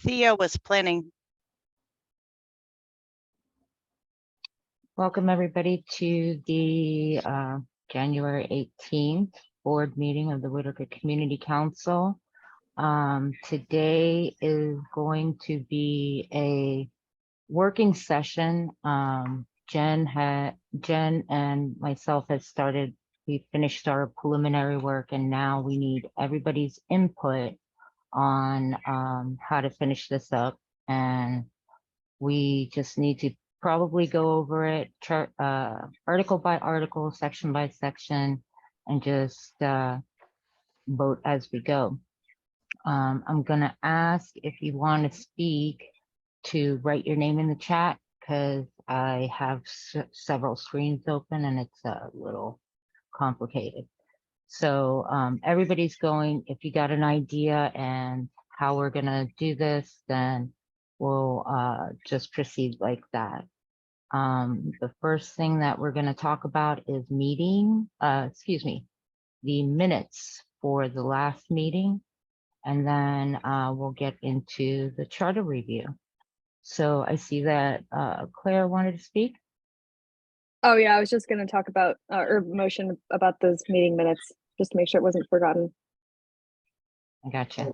Thea was planning. Welcome everybody to the January 18th board meeting of the Whiteaker Community Council. Today is going to be a working session. Jen and myself we finished our preliminary work, and now we need everybody's input on how to finish this up. And we just need to probably go over it article by article, section by section, and just vote as we go. I'm gonna ask if you want to speak to write your name in the chat, because I have several screens open and it's a little complicated. So everybody's going, if you got an idea and how we're gonna do this, then we'll just proceed like that. The first thing that we're going to talk about is the minutes for the last meeting, and then we'll get into the charter review. So I see that Claire wanted to speak. Oh yeah, I was just going to talk about or motion about those meeting minutes, just to make sure it wasn't forgotten. I gotcha.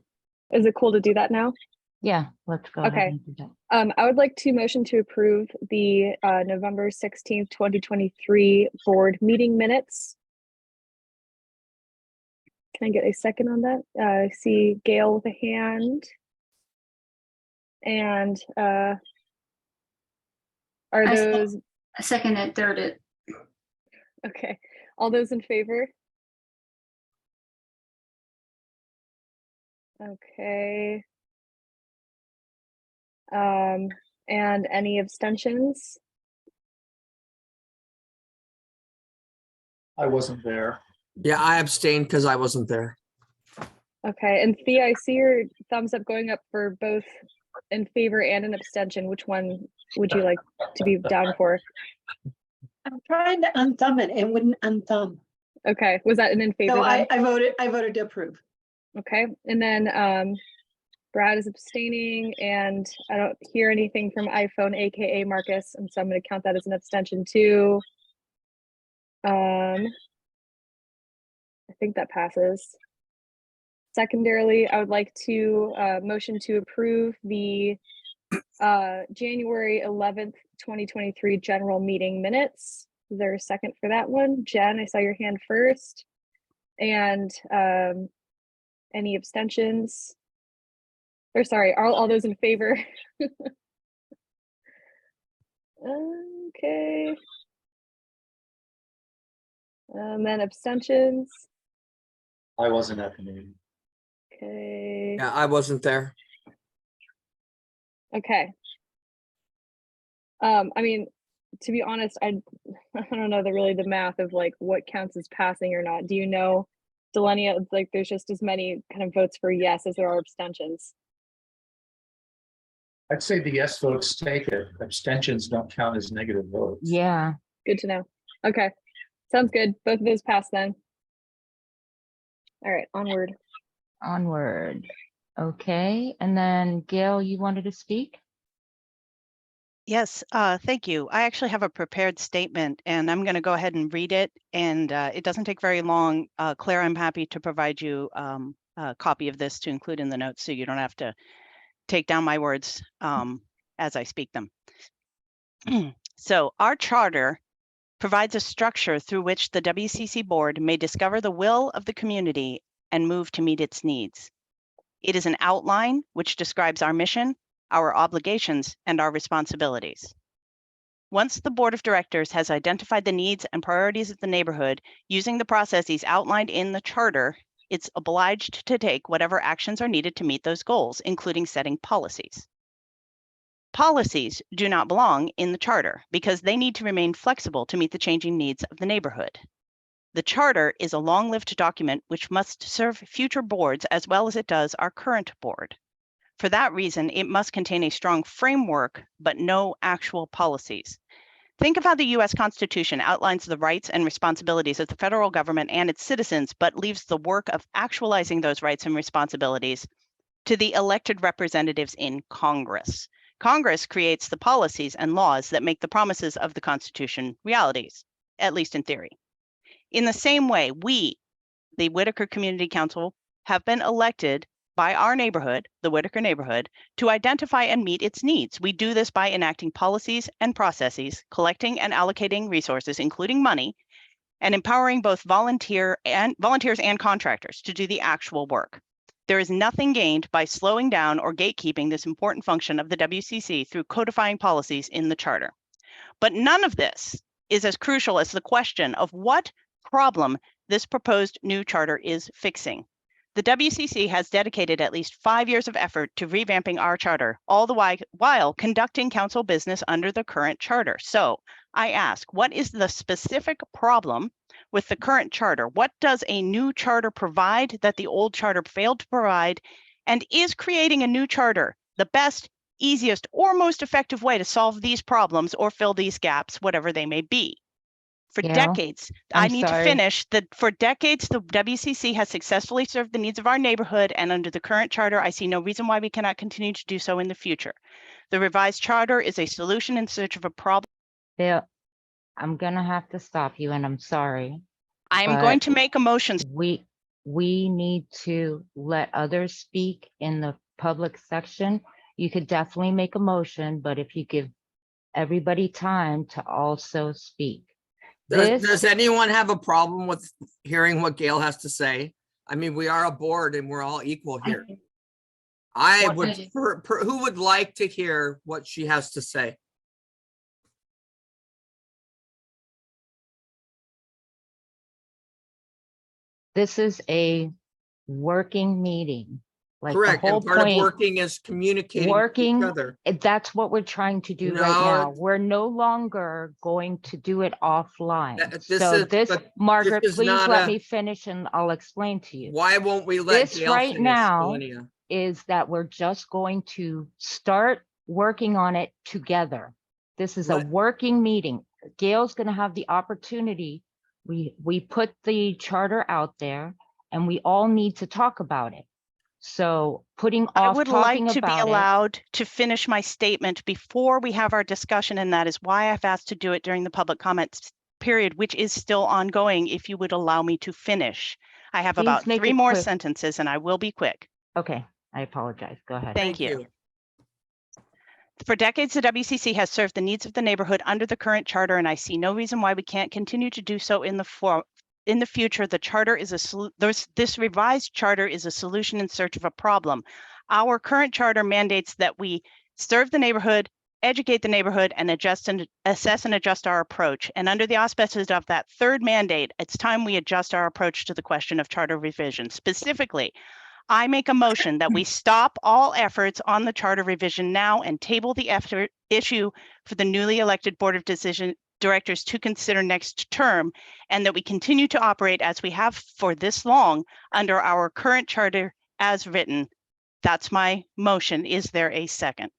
Is it cool to do that now? Yeah, let's go Okay. ahead and do that. I would like to motion to approve the November 16th, 2023 board meeting minutes. Can I get a second on that? I see Gail with a hand. And are those? I second it, third it. Okay. All those in favor? Okay. And any abstentions? I wasn't there. Yeah, I abstained because I wasn't there. Okay, and Thea, I see your thumbs up going up for both in favor and an abstention. Which one would you like to be down for? I'm trying to unthumb it and wouldn't unthumb. Okay, was that an in favor? No, then? I voted to approve. Okay, and then Brad is abstaining, and I don't hear anything from iPhone, aka Marcus, and so I'm going to count that as an abstention too. I think that passes. Secondarily, I would like to motion to approve the January 11th, 2023 general meeting minutes. Is there a second for that one? Jen, I saw your hand first. And any abstentions? Or sorry, all those in favor? Okay. Then abstentions. I wasn't at the meeting. Okay. Yeah, I wasn't there. Okay. I mean, to be honest, I don't know the math of like what counts as passing or not. Do you know, Dilenia? It's like there's just as many kind of votes for yes as there are abstentions. I'd say the yes votes take it. Abstentions don't count as negative votes. Yeah. Good to know. Okay, sounds good. Both of those pass then. All right, onward. Onward. Okay, and then Gail, you wanted to speak? Yes, thank you. I actually have a prepared statement, and I'm going to go ahead and read it. And it doesn't take very long. Claire, I'm happy to provide you a copy of this to include in the notes, so you don't have to take down my words as I speak them. So our charter provides a structure through which the WCC board may discover the will of the community and move to meet its needs. It is an outline which describes our mission, our obligations, and our responsibilities. Once the board of directors has identified the needs and priorities of the neighborhood using the processes outlined in the charter, it's obliged to take whatever actions are needed to meet those goals, including setting policies. Policies do not belong in the charter because they need to remain flexible to meet the changing needs of the neighborhood. The charter is a long-lived document which must serve future boards as well as it does our current board. For that reason, it must contain a strong framework, but no actual policies. Think of how the U.S. Constitution outlines the rights and responsibilities of the federal government and its citizens, but leaves the work of actualizing those rights and responsibilities to the elected representatives in Congress. Congress creates the policies and laws that make the promises of the Constitution realities, at least in theory. In the same way, we, the Whiteaker Community Council, have been elected by our neighborhood, the Whiteaker neighborhood, to identify and meet its needs. We do this by enacting policies and processes, collecting and allocating resources, including money, and empowering both volunteers and contractors to do the actual work. There is nothing gained by slowing down or gatekeeping this important function of the WCC through codifying policies in the charter. But none of this is as crucial as the question of what problem this proposed new charter is fixing. The WCC has dedicated at least 5 years of effort to revamping our charter, all the while conducting council business under the current charter. So I ask, what is the specific problem with the current charter? What does a new charter provide that the old charter failed to provide? And is creating a new charter the best, easiest, or most effective way to solve these problems or fill these gaps, whatever they may be? For Gail, decades, I I'm need to sorry. finish that for decades, the WCC has successfully served the needs of our neighborhood, and under the current charter, I see no reason why we cannot continue to do so in the future. The revised charter is a solution in search of a problem. Bill, I'm gonna have to stop you, and I'm sorry. I am going but to make a motion. We need to let others speak in the public section. You could definitely make a motion, but if you give everybody time to also speak. Does anyone have a problem with hearing what Gail has to say? I mean, we are a board and we're all equal here. I What would, is it? who would like to hear what she has to say? This is a working meeting. Like the Correct, whole and part of point, working is communicating with each working, other. that's what we're trying to do right No, now. it's- We're no longer going to do it offline. This So is- this, but Margaret, this is please not let a- me finish and I'll explain to you. Why won't we let This Gail right finish, now Dilenia? is that we're just going to start working on it together. This is a Let- working meeting. Gail's gonna have the opportunity. We put the charter out there and we all need to talk about it. So putting I off would like talking to be about it, allowed to finish my statement before we have our discussion, and that is why I've asked to do it during the public comments period, which is still ongoing, if you would allow me to finish. I have Please about make 3 it more quick. sentences and I will be quick. okay, I apologize. Go ahead. Thank you. For decades, the WCC has served the needs of the neighborhood under the current charter, and I see no reason why we can't continue to do so in the future. The charter is this revised charter is a solution in search of a problem. Our current charter mandates that we serve the neighborhood, educate the neighborhood, and assess and adjust our approach. And under the auspices of that third mandate, it's time we adjust our approach to the question of charter revision. Specifically, I make a motion that we stop all efforts on the charter revision now and table the issue for the newly elected Board of Directors to consider next term, and that we continue to operate as we have for this long under our current charter as written. That's my motion. Is there a second?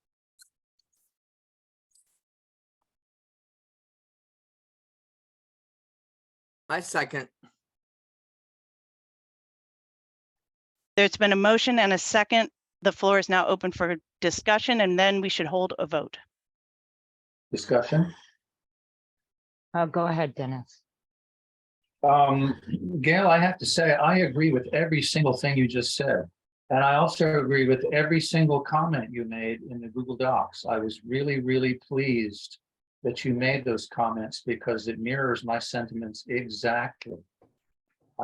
I second. There's been a motion and a second. The floor is now open for discussion, and then we should hold a vote. Discussion. Go ahead, Dennis. Gail, I have to say, I agree with every single thing you just said. And I also agree with every single comment you made in the Google Docs. I was really, really pleased that you made those comments because it mirrors my sentiments exactly.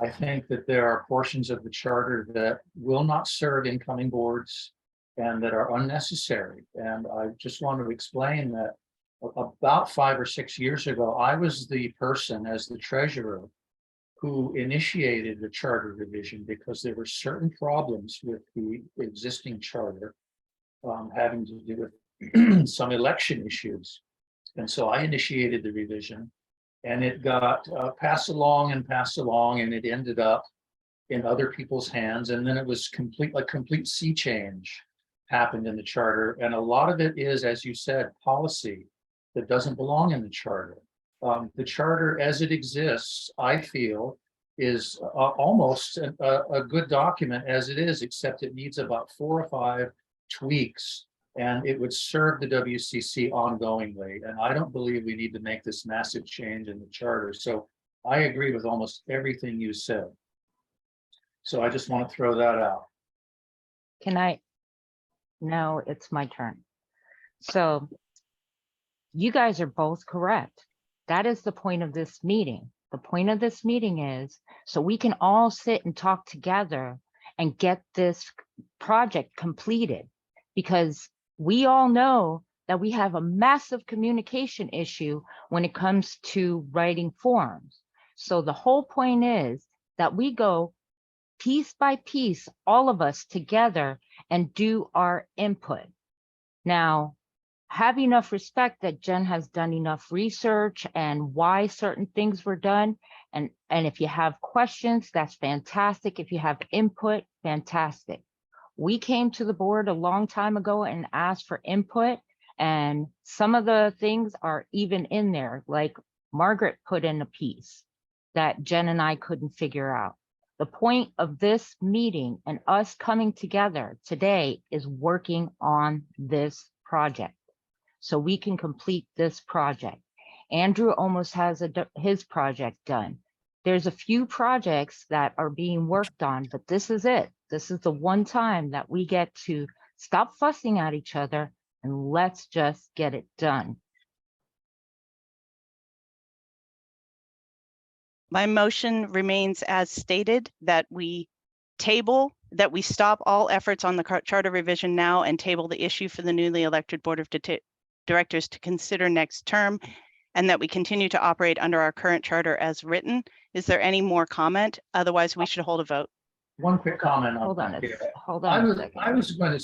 I think that there are portions of the charter that will not serve incoming boards and that are unnecessary. And I just want to explain that about 5 or 6 years ago, I was the person as the treasurer who initiated the charter revision because there were certain problems with the existing charter having to do with some election issues. And so I initiated the revision and it got passed along, and it ended up in other people's hands. And then it was a complete sea change happened in the charter. And a lot of it is, as you said, policy that doesn't belong in the charter. The charter as it exists, I feel, is almost a good document as it is, except it needs about 4 or 5 tweaks. And it would serve the WCC ongoingly. And I don't believe we need to make this massive change in the charter. So I agree with almost everything you said. So I just want to throw that out. Can I? No, it's my turn. So you guys are both correct. That is the point of this meeting. The point of this meeting is so we can all sit and talk together and get this project completed, because we all know that we have a massive communication issue when it comes to writing forms. So the whole point is that we go piece by piece, all of us together, and do our input. Now, have enough respect that Jen has done enough research and why certain things were done. And if you have questions, that's fantastic. If you have input, fantastic. We came to the board a long time ago and asked for input, and some of the things are even in there, like Margaret put in a piece that Jen and I couldn't figure out. The point of this meeting and us coming together today is working on this project so we can complete this project. Andrew almost has his project done. There's a few projects that are being worked on, but this is it. This is the one time that we get to stop fussing at each other and let's just get it done. My motion remains as stated, that we stop all efforts on the charter revision now and table the issue for the newly elected board of directors to consider next term, and that we continue to operate under our current charter as written. Is there any more comment? Otherwise, we should hold a vote. One quick comment on Hold on that. hold on a second. I was going to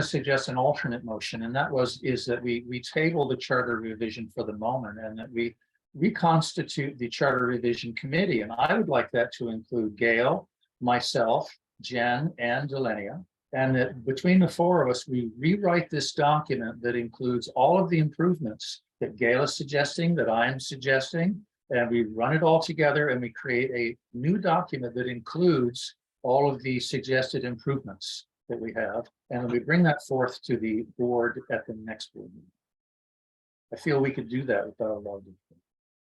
suggest an alternate motion, and that is that we table the charter revision for the moment, and that we reconstitute the charter revision committee. And I would like that to include Gail, myself, Jen, and Dilenia. And that between the 4 of us, we rewrite this document that includes all of the improvements that Gail is suggesting, that I'm suggesting, and we run it all together and we create a new document that includes all of the suggested improvements that we have. And then we bring that forth to the board at the next board meeting. I feel we could do that without a lot of.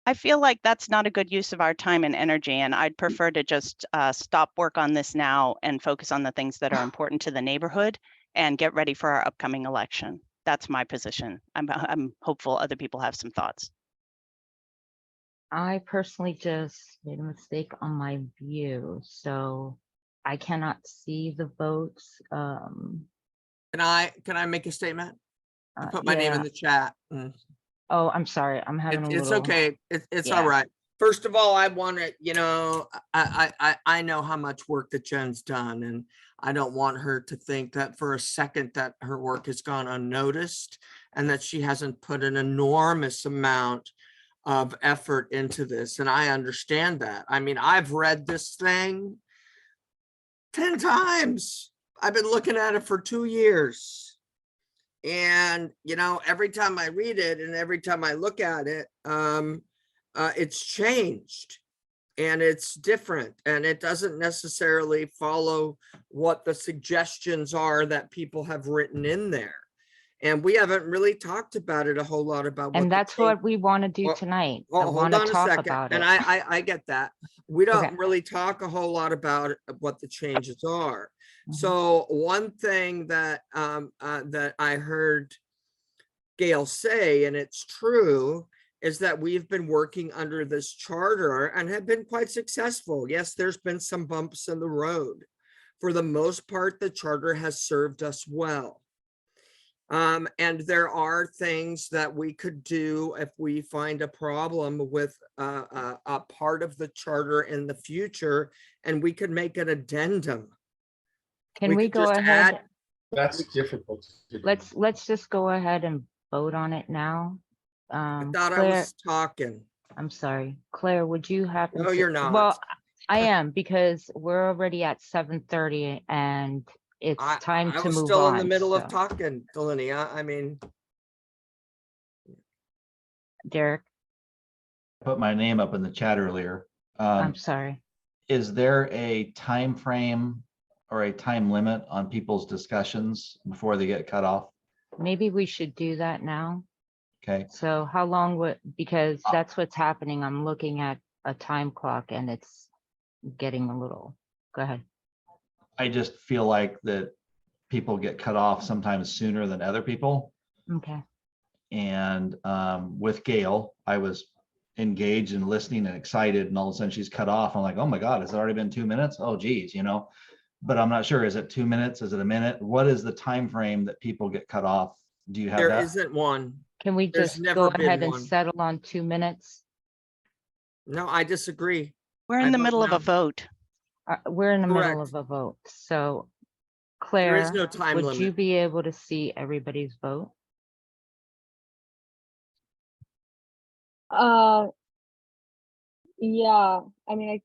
I feel like that's not a good use of our time and energy, and I'd prefer to just stop work on this now and focus on the things that are important to the neighborhood and get ready for our upcoming election. That's my position. I'm hopeful other people have some thoughts. I personally just made a mistake on my view, so I cannot see the votes. Can I make a statement? I put my name in yeah. the chat. Oh, I'm sorry. I'm having a It's little. okay. It's Yeah. all right. First of all, I want to, I know how much work that Jen's done, and I don't want her to think that for a second that her work has gone unnoticed and that she hasn't put an enormous amount of effort into this. And I understand that. I mean, I've read this thing 10 times. I've been looking at it for 2 years. And, every time I read it and every time I look at it, it's changed and it's different, and it doesn't necessarily follow what the suggestions are that people have written in there. And we haven't really talked about it a whole lot about. And that's what we want to do Well, tonight. I Well, want hold to on a talk second. about And it. I get that. We don't Okay. really talk a whole lot about what the changes are. Mhm. So one thing that that I heard Gail say, and it's true, is that we've been working under this charter and have been quite successful. Yes, there's been some bumps in the road. For the most part, the charter has served us well. And there are things that we could do if we find a problem with a part of the charter in the future, and we could make an addendum. Can we could go just ahead? add- That's difficult. to do. Let's just go ahead and vote on it now. I thought I Claire, was talking. I'm sorry. Claire, would you happen No, to? you're not. Well, I am, because we're already at 7:30 and it's time I to was move still on. in the middle of so. talking, Dilenia. I mean, Derek, Put my name up in the chat earlier. I'm sorry. Is there a time frame or a time limit on people's discussions before they get cut off? Maybe we should do that now. Okay, So how long would, because that's what's happening. I'm looking at a time clock and it's getting a little, go ahead. I just feel like that people get cut off sometimes sooner than other people. Okay. And with Gail, I was engaged and listening and excited, and all of a sudden she's cut off. I'm like, oh my God, has it already been 2 minutes? Oh geez, you know, but I'm not sure. Is it 2 minutes? Is it a minute? What is the time frame that people get cut off? Do you have There that? isn't one. Can we There's just never go been ahead and one. settle on 2 minutes? No, I disagree. We're I in the vote middle of no. a vote. We're in the middle Correct. of a vote. So There is Claire, no time would you limit. be able to see everybody's vote? Yeah, I mean,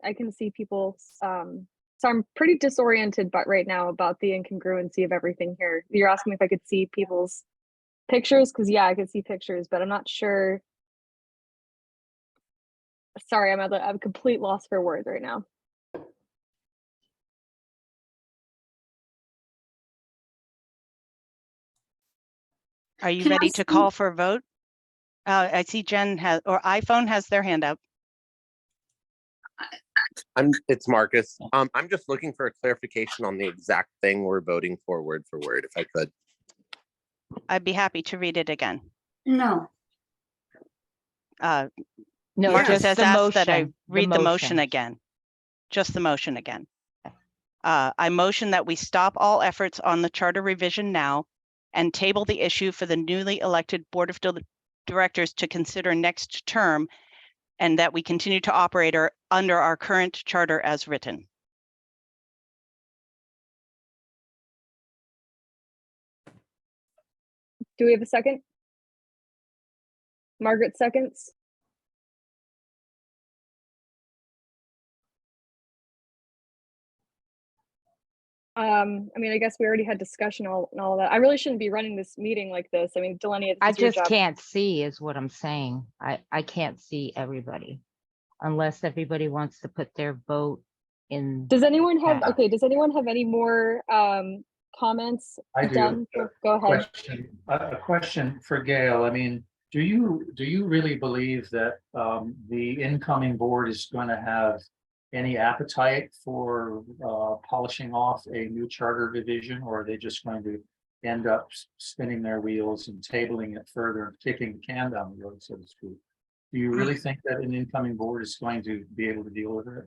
I can see people's, so I'm pretty disoriented, but right now about the incongruency of everything here. You're asking me if I could see people's pictures? Because yeah, I could see pictures, but I'm not sure. Sorry, I'm at a complete loss for words right now. Are you Can I ready to see- call for a vote? I see Jen has, or iPhone has their hand up. It's Marcus. I'm just looking for a clarification on the exact thing we're voting for word, if I could. I'd be happy to read it again. No, Uh, No, Marcus just has the asked that I motion. read the motion again. Just the motion again. I motion that we stop all efforts on the charter revision now and table the issue for the newly elected Board of Directors to consider next term, and that we continue to operate under our current charter as written. Do we have a second? Margaret seconds. I mean, I guess we already had discussion and all that. I really shouldn't be running this meeting like this. I mean, Dilenia, I it's your just job. can't see is what I'm saying. I can't see everybody unless everybody wants to put their vote in. Does anyone have, Yeah. okay, does anyone have any more comments? I do. Done? Go ahead. A question for Gail. I mean, do you really believe that the incoming board is going to have any appetite for polishing off a new charter revision, or are they just going to end up spinning their wheels and tabling it further and kicking the can down the road, so to speak? Do you really think that an incoming board is going to be able to deal with it?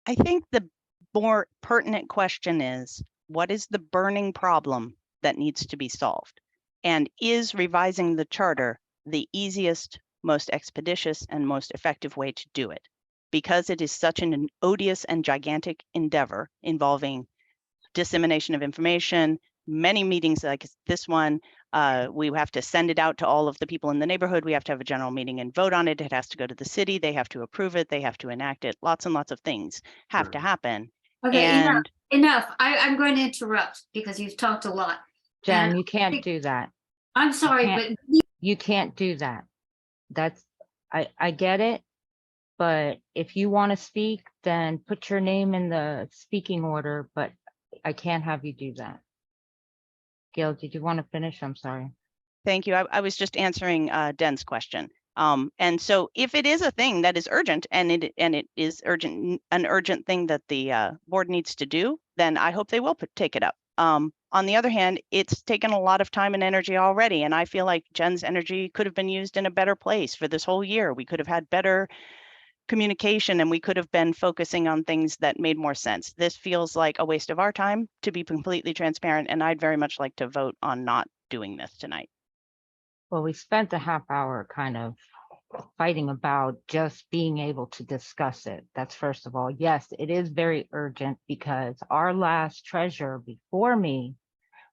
I think the more pertinent question is, what is the burning problem that needs to be solved? And is revising the charter the easiest, most expeditious, and most effective way to do it? Because it is such an odious and gigantic endeavor involving dissemination of information, many meetings like this one. We have to send it out to all of the people in the neighborhood. We have to have a general meeting and vote on it. It has to go to the city. They have to approve it. They have to enact it. Lots and lots of things have to happen. okay, And enough. I'm going to interrupt because you've talked a lot. Jen, And you can't think- do that. I'm sorry, can't- but You can't do that. That's, I get it. But if you want to speak, then put your name in the speaking order, but I can't have you do that. Gail, did you want to finish? I'm sorry. thank you. I was just answering Den's question. And so if it is a thing that is urgent and it is an urgent thing that the board needs to do, then I hope they will take it up. On the other hand, it's taken a lot of time and energy already, and I feel like Jen's energy could have been used in a better place for this whole year. We could have had better communication and we could have been focusing on things that made more sense. This feels like a waste of our time, to be completely transparent, and I'd very much like to vote on not doing this tonight. Well, we spent a half hour kind of fighting about just being able to discuss it. That's first of all. Yes, it is very urgent because our last treasurer before me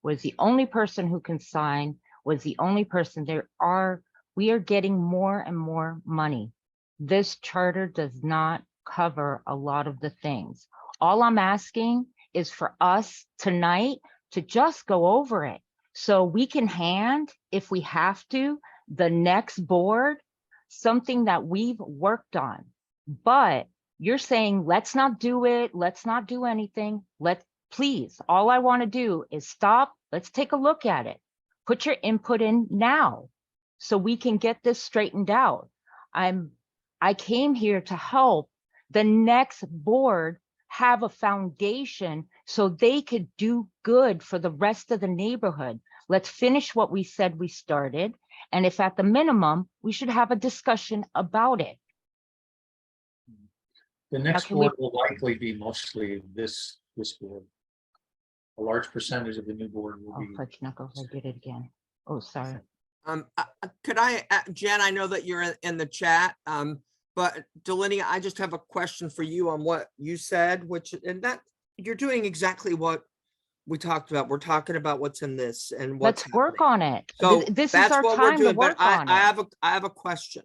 was the only person who can sign, was the only person we are getting more and more money. This charter does not cover a lot of the things. All I'm asking is for us tonight to just go over it so we can hand, if we have to, the next board something that we've worked on. But you're saying, let's not do it. Let's not do anything. Please, all I want to do is stop. Let's take a look at it. Put your input in now so we can get this straightened out. I came here to help the next board have a foundation so they could do good for the rest of the neighborhood. Let's finish what we said we started. And if at the minimum, we should have a discussion about it. The next can we- board will likely be mostly this board. A large percentage of the new board will Oh, be. fudge knuckles, I did it again. Oh, sorry. Could I, Jen, I know that you're in the chat, but Dilenia, I just have a question for you on what you said, and that you're doing exactly what we talked about. We're talking about what's in this and what's Let's work happening. on it. So This is that's our what we're time to doing, but work on I it. have a question.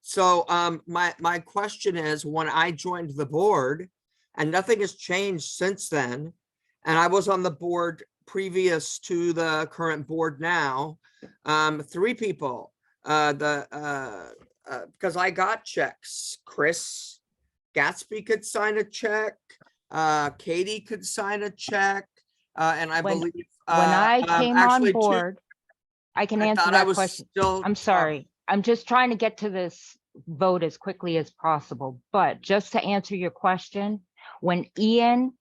So my question is, when I joined the board, and nothing has changed since then, and I was on the board previous to the current board now, 3 people, because I got checks. Chris Gatsby could sign a check, Katie could sign a check, and I When- believe When I came on actually two- board, I can I answer thought I that was question. still I'm sorry. I'm just trying to get to this vote as quickly as possible. But just to answer your question, when Ian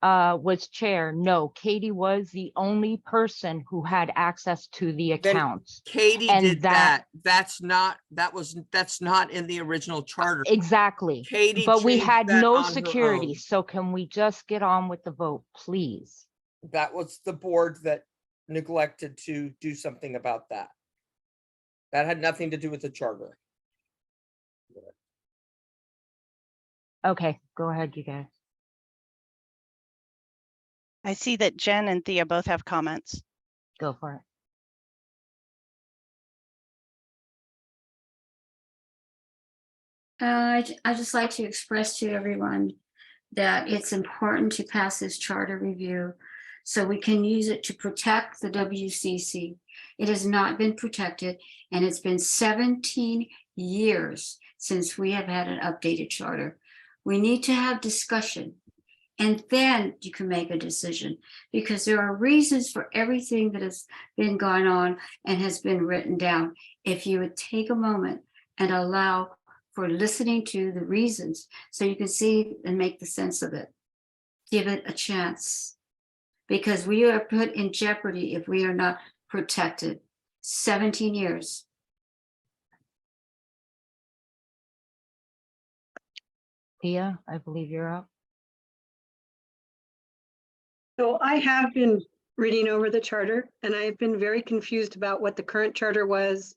was chair, no, Katie was the only person who had access to the Then accounts. Katie And did that- That's not in the original charter. Exactly. Katie But we changed had that no on her security. own. So can we just get on with the vote, please? That was the board that neglected to do something about that. That had nothing to do with the charter. Okay, go ahead, you guys. I see that Jen and Thea both have comments. Go for it. I just like to express to everyone that it's important to pass this charter review so we can use it to protect the WCC. It has not been protected, and it's been 17 years since we have had an updated charter. We need to have discussion, and then you can make a decision, because there are reasons for everything that has been going on and has been written down. If you would take a moment and allow for listening to the reasons so you can see and make the sense of it. Give it a chance, because we are put in jeopardy if we are not protected. 17 years. Thea, I believe you're up. So I have been reading over the charter, and I've been very confused about what the current charter was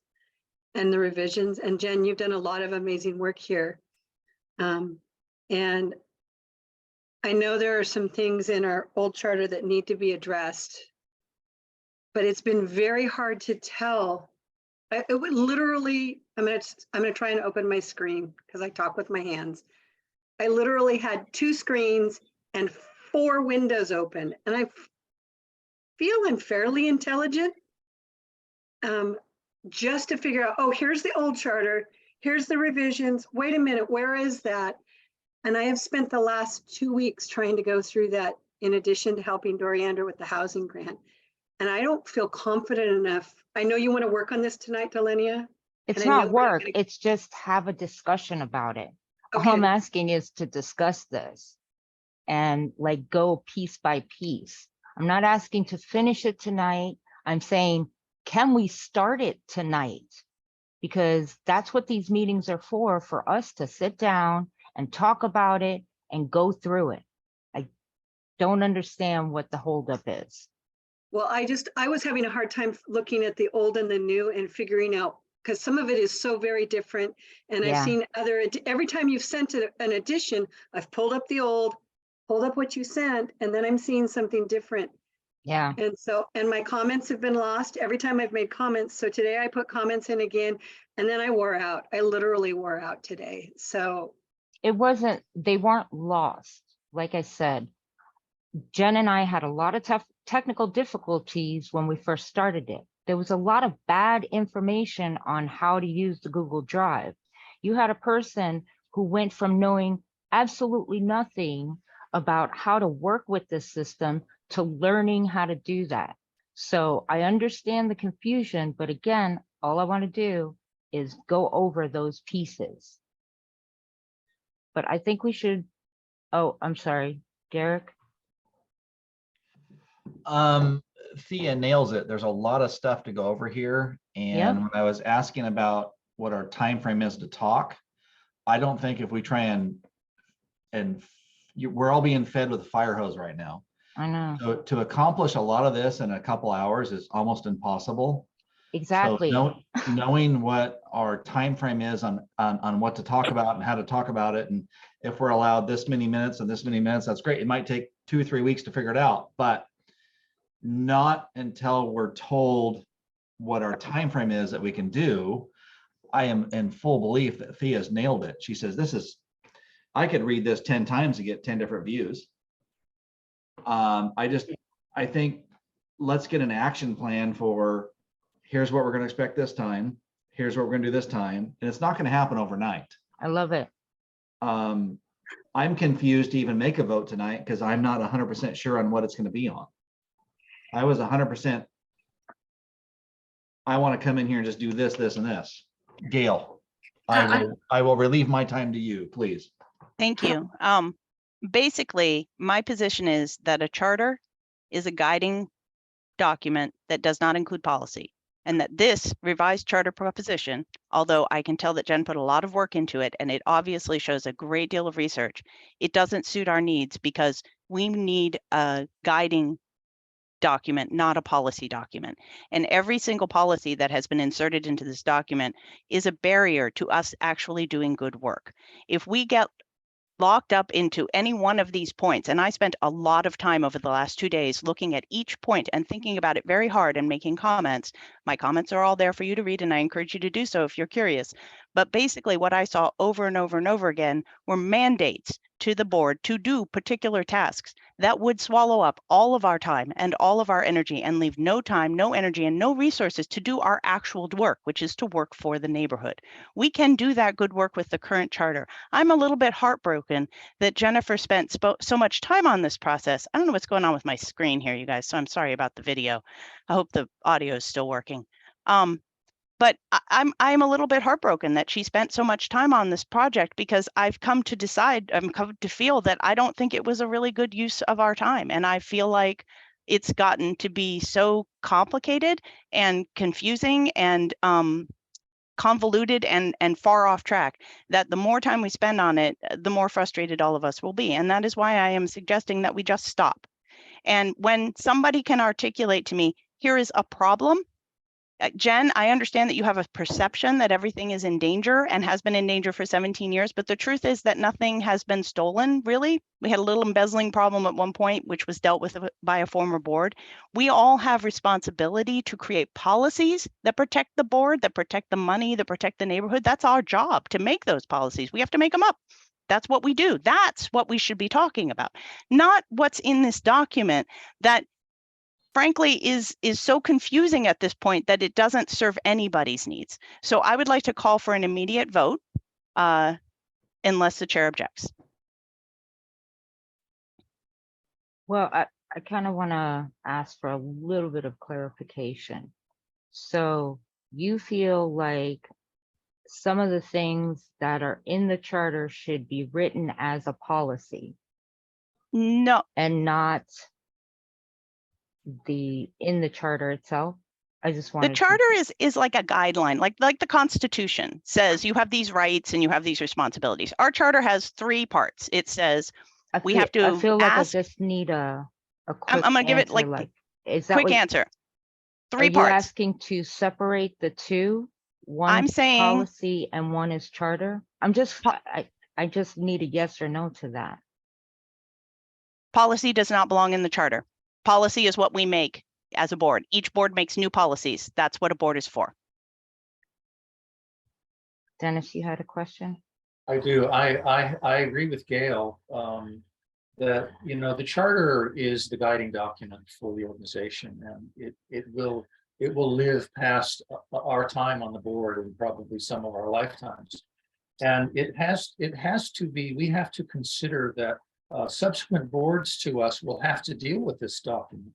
and the revisions. And Jen, you've done a lot of amazing work here. And I know there are some things in our old charter that need to be addressed, but it's been very hard to tell. It would literally, I'm gonna try and open my screen because I talk with my hands. I literally had 2 screens and 4 windows open, and I feel I'm fairly intelligent. Just to figure out, oh, here's the old charter, here's the revisions, wait a minute, where is that? And I have spent the last 2 weeks trying to go through that, in addition to helping Doriander with the housing grant. And I don't feel confident enough. I know you want to work on this tonight, Dilenia. It's And I know not we're work, gonna- it's just have a discussion about it. All Okay. I'm asking is to discuss this and like go piece by piece. I'm not asking to finish it tonight. I'm saying, can we start it tonight? Because that's what these meetings are for us to sit down and talk about it and go through it. I don't understand what the holdup is. Well, I was having a hard time looking at the old and the new and figuring out, because some of it is so very different. And Yeah. I've seen every time you've sent an addition, I've pulled up the old, pulled up what you sent, and then I'm seeing something different. Yeah, And so, and my comments have been lost every time I've made comments. So today I put comments in again, and then I wore out. I literally wore out today. So they weren't lost. Like I said, Jen and I had a lot of tough technical difficulties when we first started it. There was a lot of bad information on how to use the Google Drive. You had a person who went from knowing absolutely nothing about how to work with this system to learning how to do that. So I understand the confusion, but again, all I want to do is go over those pieces. But I think we should, oh, I'm sorry, Derek. Thea nails it. There's a lot of stuff to go over here. And when I was asking about what our time frame is to talk, I don't think if we try and we're all being fed with a fire hose right now. I know. So to accomplish a lot of this in a couple hours is almost impossible. Exactly. So knowing what our time frame is on what to talk about and how to talk about it, and if we're allowed this many minutes and this many minutes, that's great. It might take 2 or 3 weeks to figure it out, but not until we're told what our time frame is that we can do. I am in full belief that Thea's nailed it. She says, I could read this 10 times to get 10 different views. I think let's get an action plan for here's what we're going to expect this time. Here's what we're going to do this time. And it's not going to happen overnight. I love it. I'm confused to even make a vote tonight because I'm not 100% sure on what it's going to be on. I was 100%. I want to come in here and just do this, this, and this. Gail, I will relieve my time to you, please. Thank you. Basically, my position is that a charter is a guiding document that does not include policy, and that this revised charter proposition, although I can tell that Jen put a lot of work into it, and it obviously shows a great deal of research, it doesn't suit our needs because we need a guiding document, not a policy document. And every single policy that has been inserted into this document is a barrier to us actually doing good work. If we get locked up into any one of these points, and I spent a lot of time over the last 2 days looking at each point and thinking about it very hard and making comments. My comments are all there for you to read, and I encourage you to do so if you're curious. But basically what I saw over and over and over again were mandates to the board to do particular tasks that would swallow up all of our time and all of our energy and leave no time, no energy, and no resources to do our actual work, which is to work for the neighborhood. We can do that good work with the current charter. I'm a little bit heartbroken that Jennifer spent so much time on this process. I don't know what's going on with my screen here, you guys, so I'm sorry about the video. I hope the audio is still working. But I'm a little bit heartbroken that she spent so much time on this project because I've come to feel that I don't think it was a really good use of our time. And I feel like it's gotten to be so complicated and confusing and convoluted and far off track that the more time we spend on it, the more frustrated all of us will be. And that is why I am suggesting that we just stop. And when somebody can articulate to me, here is a problem, Jen, I understand that you have a perception that everything is in danger and has been in danger for 17 years, but the truth is that nothing has been stolen, really. We had a little embezzling problem at one point, which was dealt with by a former board. We all have responsibility to create policies that protect the board, that protect the money, that protect the neighborhood. That's our job, to make those policies. We have to make them up. That's what we do. That's what we should be talking about, not what's in this document that frankly is so confusing at this point that it doesn't serve anybody's needs. So I would like to call for an immediate vote unless the chair objects. Well, I kind of want to ask for a little bit of clarification. So you feel like some of the things that are in the charter should be written as a policy? No. And not in the charter itself? I just want the charter is like a guideline, like the Constitution says you have these rights and you have these responsibilities. Our charter has 3 parts. It says we have to I feel like ask, I just need a quick I'm gonna give it answer, like is that quick what, answer. are 3 you parts. asking to separate the two? One I'm is saying policy and one is charter? I'm just I just need a yes or no to that. Policy does not belong in the charter. Policy is what we make as a board. Each board makes new policies. That's what a board is for. Dennis, you had a question? I do. I agree with Gail that, you know, the charter is the guiding document for the organization, and it will live past our time on the board and probably some of our lifetimes. And it has to be, we have to consider that subsequent boards to us will have to deal with this document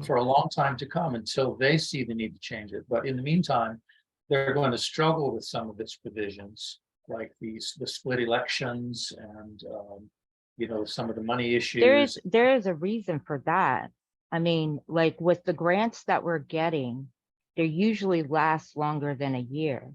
for a long time to come until they see the need to change it. But in the meantime, they're going to struggle with some of its provisions, like the split elections and, you know, some of the money issues. There is a reason for that. I mean, like with the grants that we're getting, they usually last longer than a year.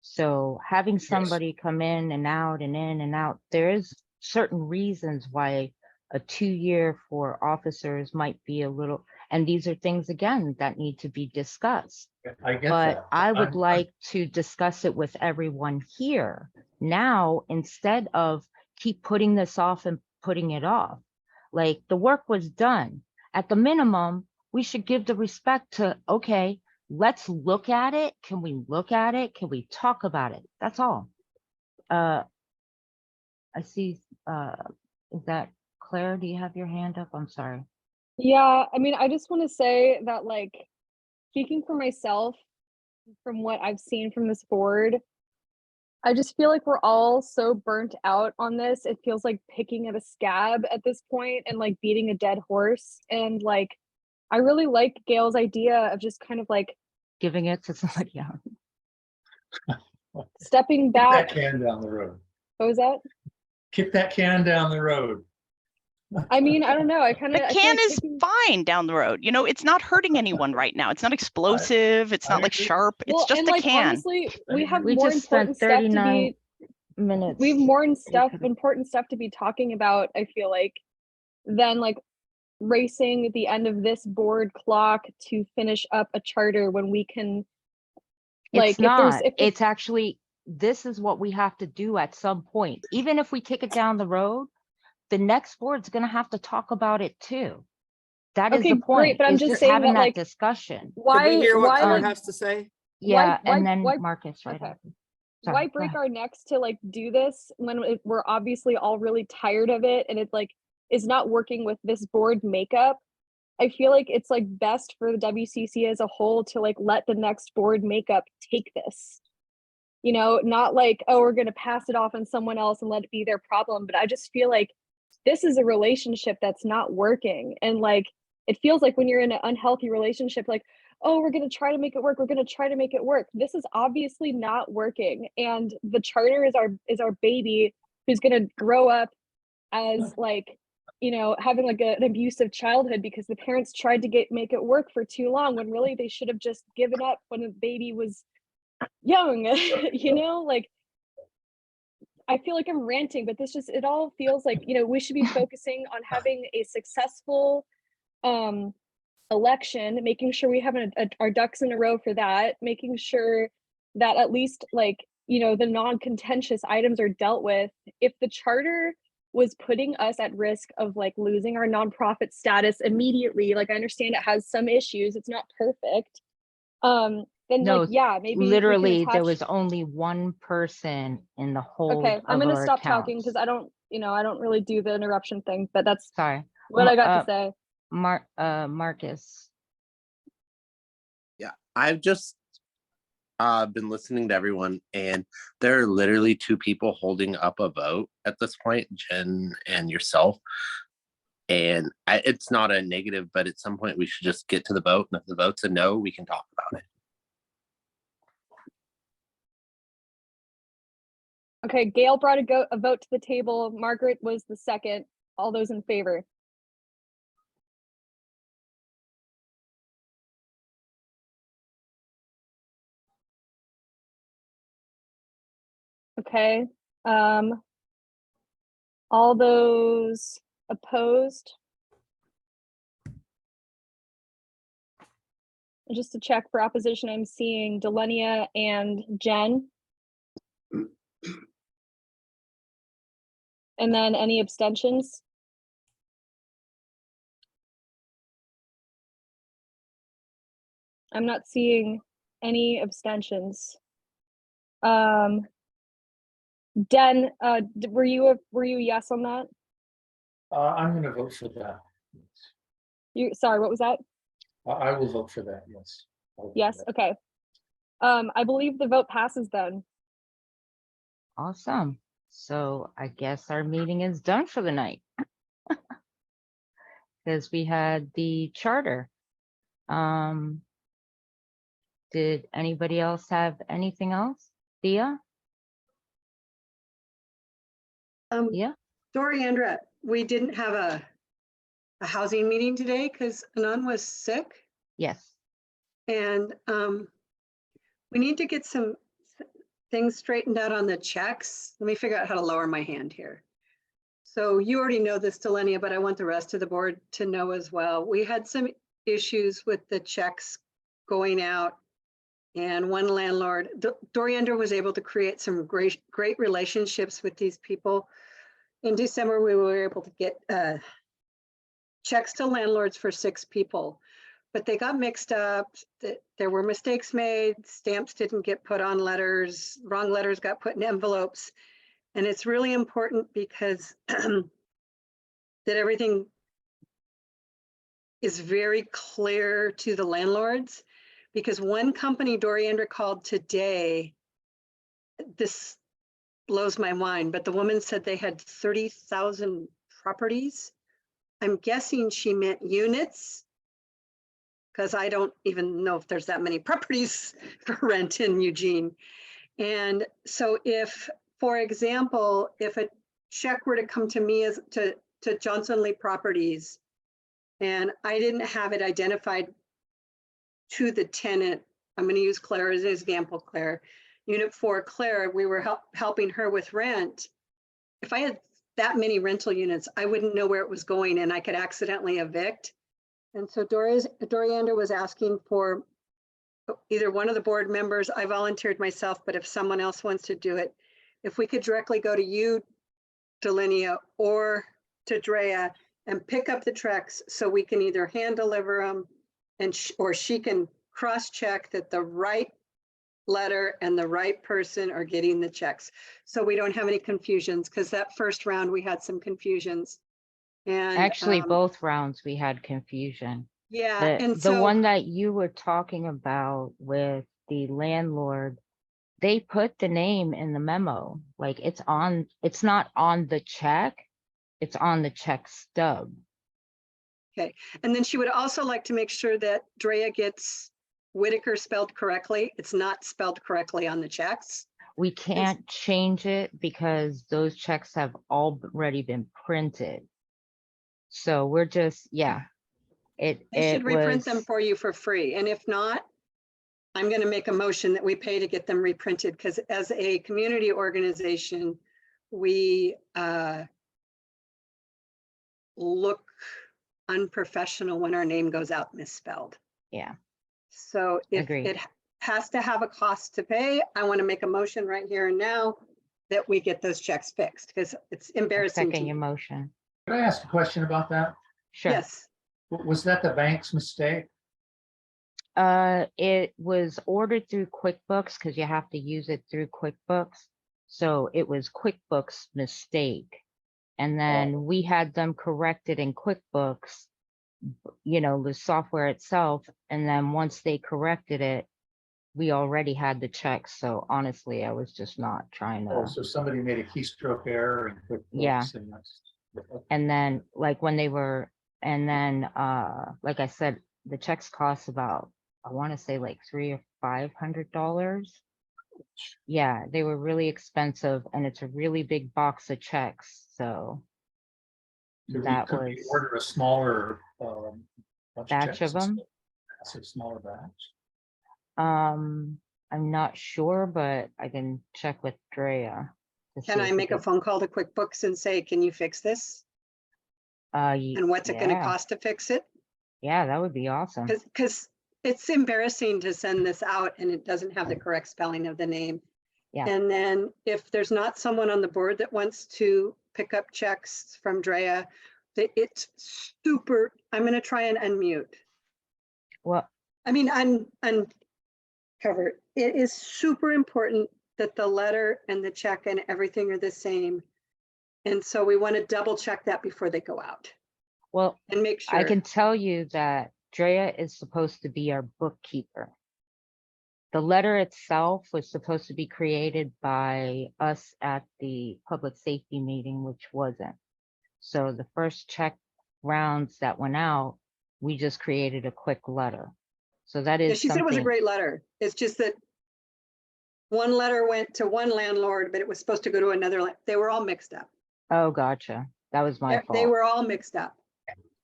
So having somebody come in and out and in and out, there is certain reasons why a 2-year for officers might be a little, and these are things again that need to be discussed. I get But that. I would like to discuss it with everyone here now, instead of keep putting this off and putting it off. Like, the work was done. At the minimum, we should give the respect to, okay, let's look at it. Can we look at it? Can we talk about it? That's all. I see, is that Claire? Do you have your hand up? I'm sorry. Yeah, I mean, I just want to say that, like, speaking for myself, from what I've seen from this board, I just feel like we're all so burnt out on this. It feels like picking at a scab at this point and like beating a dead horse. And like, I really like Gail's idea of just kind of like Giving it to somebody else. stepping Kick that back. can down the road. What was that? Kick that can down the road. I mean, I don't know. I kind The of can is fine down the road. You know, it's not hurting anyone right now. It's not explosive. It's I not like agree. sharp. It's well, just and a like can. honestly, we have We more just spent important stuff to 39 be. minutes. We have more could've- important stuff to be talking about, I feel like, than like racing at the end of this board clock to finish up a charter when we can, like, It's not. if It's actually, this is what we have to do at some point. Even if we kick it down the road, the next board's gonna have to talk about it too. That is okay, the great, point. but I'm It's just just saying having that, that like, discussion. Could we why hear what Claire like has to say? Yeah, and then why- Marcus, right okay. after. why Sorry, go break ahead. our necks to like do this when we're obviously all really tired of it and it like is not working with this board makeup? I feel like it's like best for the WCC as a whole to like let the next board makeup take this. You know, not like, oh, we're going to pass it off on someone else and let it be their problem. But I just feel like this is a relationship that's not working. And like, it feels like when you're in an unhealthy relationship, like, oh, we're going to try to make it work. We're going to try to make it work. This is obviously not working. And the charter is our baby who's going to grow up as like, you know, having like an abusive childhood because the parents tried to make it work for too long when really they should have just given up when the baby was young. You know, like, I feel like I'm ranting, but it all feels like, you know, we should be focusing on having a successful election, making sure we have our ducks in a row for that, making sure that at least like, you know, the non-contentious items are dealt with. If the charter was putting us at risk of like losing our nonprofit status immediately, like I understand it has some issues, it's not perfect. Then No, like, yeah, maybe we can literally there attach- was only one person in the whole Okay, I'm of gonna our stop talking accounts. because I don't really do the interruption thing, but that's Sorry. what I got to say. Marcus. Yeah, I've just been listening to everyone, and there are literally two people holding up a vote at this point, Jen and yourself. And it's not a negative, but at some point we should just get to the vote. And if the vote's a no, we can talk about it. Okay, Gail brought a vote to the table. Margaret was the second. All those in favor? Okay. All those opposed? Just to check for opposition, I'm seeing Dilenia and Jen. And then any abstentions? I'm not seeing any abstentions. Den, were you yes on that? I'm going to vote for that. Sorry, what was that? I will vote for that. Yes. I will vote for Yes, that. okay. I believe the vote passes then. Awesome. So I guess our meeting is done for the night. Because we had the charter. Did anybody else have anything else? Thea? Yeah. Doriandra, we didn't have a housing meeting today because Anon was sick, Yes. and we need to get some things straightened out on the checks. Let me figure out how to lower my hand here. So you already know this, Dilenia, but I want the rest of the board to know as well. We had some issues with the checks going out, and one landlord, Doriandra, was able to create some great relationships with these people. In December, we were able to get checks to landlords for 6 people, but they got mixed up. There were mistakes made. Stamps didn't get put on letters. Wrong letters got put in envelopes. And it's really important because that everything is very clear to the landlords. Because one company Doriandra called today, this blows my mind, but the woman said they had 30,000 properties. I'm guessing she meant units, because I don't even know if there's that many properties for rent in Eugene. And so if, for example, if a check were to come to me as to Johnson Lee Properties, and I didn't have it identified to the tenant, I'm going to use Claire as an example, Claire. Unit 4, Claire, we were helping her with rent. If I had that many rental units, I wouldn't know where it was going and I could accidentally evict. And so Doriandra was asking for either one of the board members, I volunteered myself, but if someone else wants to do it, if we could directly go to you, Dilenia, or to Drea and pick up the checks so we can either hand deliver them and or she can cross-check that the right letter and the right person are getting the checks. So we don't have any confusions, because that first round we had some confusions. And Actually, both rounds we had confusion. yeah, and The so one that you were talking about with the landlord, they put the name in the memo. Like it's not on the check, it's on the check stub. okay. And then she would also like to make sure that Drea gets Whiteaker spelled correctly. It's not spelled correctly on the checks. We can't change it because those checks have already been printed. So we're just, yeah. I should It reprint was, them for you for free. And if not, I'm going to make a motion that we pay to get them reprinted, because as a community organization, we look unprofessional when our name goes out misspelled. yeah, So if agreed. it has to have a cost to pay, I want to make a motion right here and now that we get those checks fixed, because it's embarrassing to Second me. your motion. Could I ask a question about that? Sure. Yes, Was that the bank's mistake? It was ordered through QuickBooks because you have to use it through QuickBooks. So it was QuickBooks mistake. And then we had them corrected in QuickBooks, the software itself. And then once they corrected it, we already had the checks. So honestly, I was just not trying Oh, to. so somebody made a keystroke error in QuickBooks. Yeah. And that's- And then like when they were, and then like I said, the checks cost about, I want to say like $300 or $500. Yeah, they were really expensive and it's a really big box of checks. So Could we order a smaller batch of them. A smaller batch. I'm not sure, but I can check with Drea. can I make a phone call to QuickBooks and say, can you fix this? And what's it going to cost to fix it? Yeah, that would be awesome. Because it's embarrassing to send this out and it doesn't have the correct spelling of the name. Yeah. And then if there's not someone on the board that wants to pick up checks from Drea, it's super, I'm going to try and unmute. Well, I mean, uncover. It is super important that the letter and the check and everything are the same. And so we want to double check that before they go out well, and make sure. I can tell you that Drea is supposed to be our bookkeeper. the letter itself was supposed to be created by us at the public safety meeting, which wasn't. So the first check rounds that went out, we just created a quick letter. So that Yeah, is she said it was a something. great letter. It's just that one letter went to one landlord, but it was supposed to go to another. They were all mixed up. Oh, gotcha. That was my They fault. were all mixed up.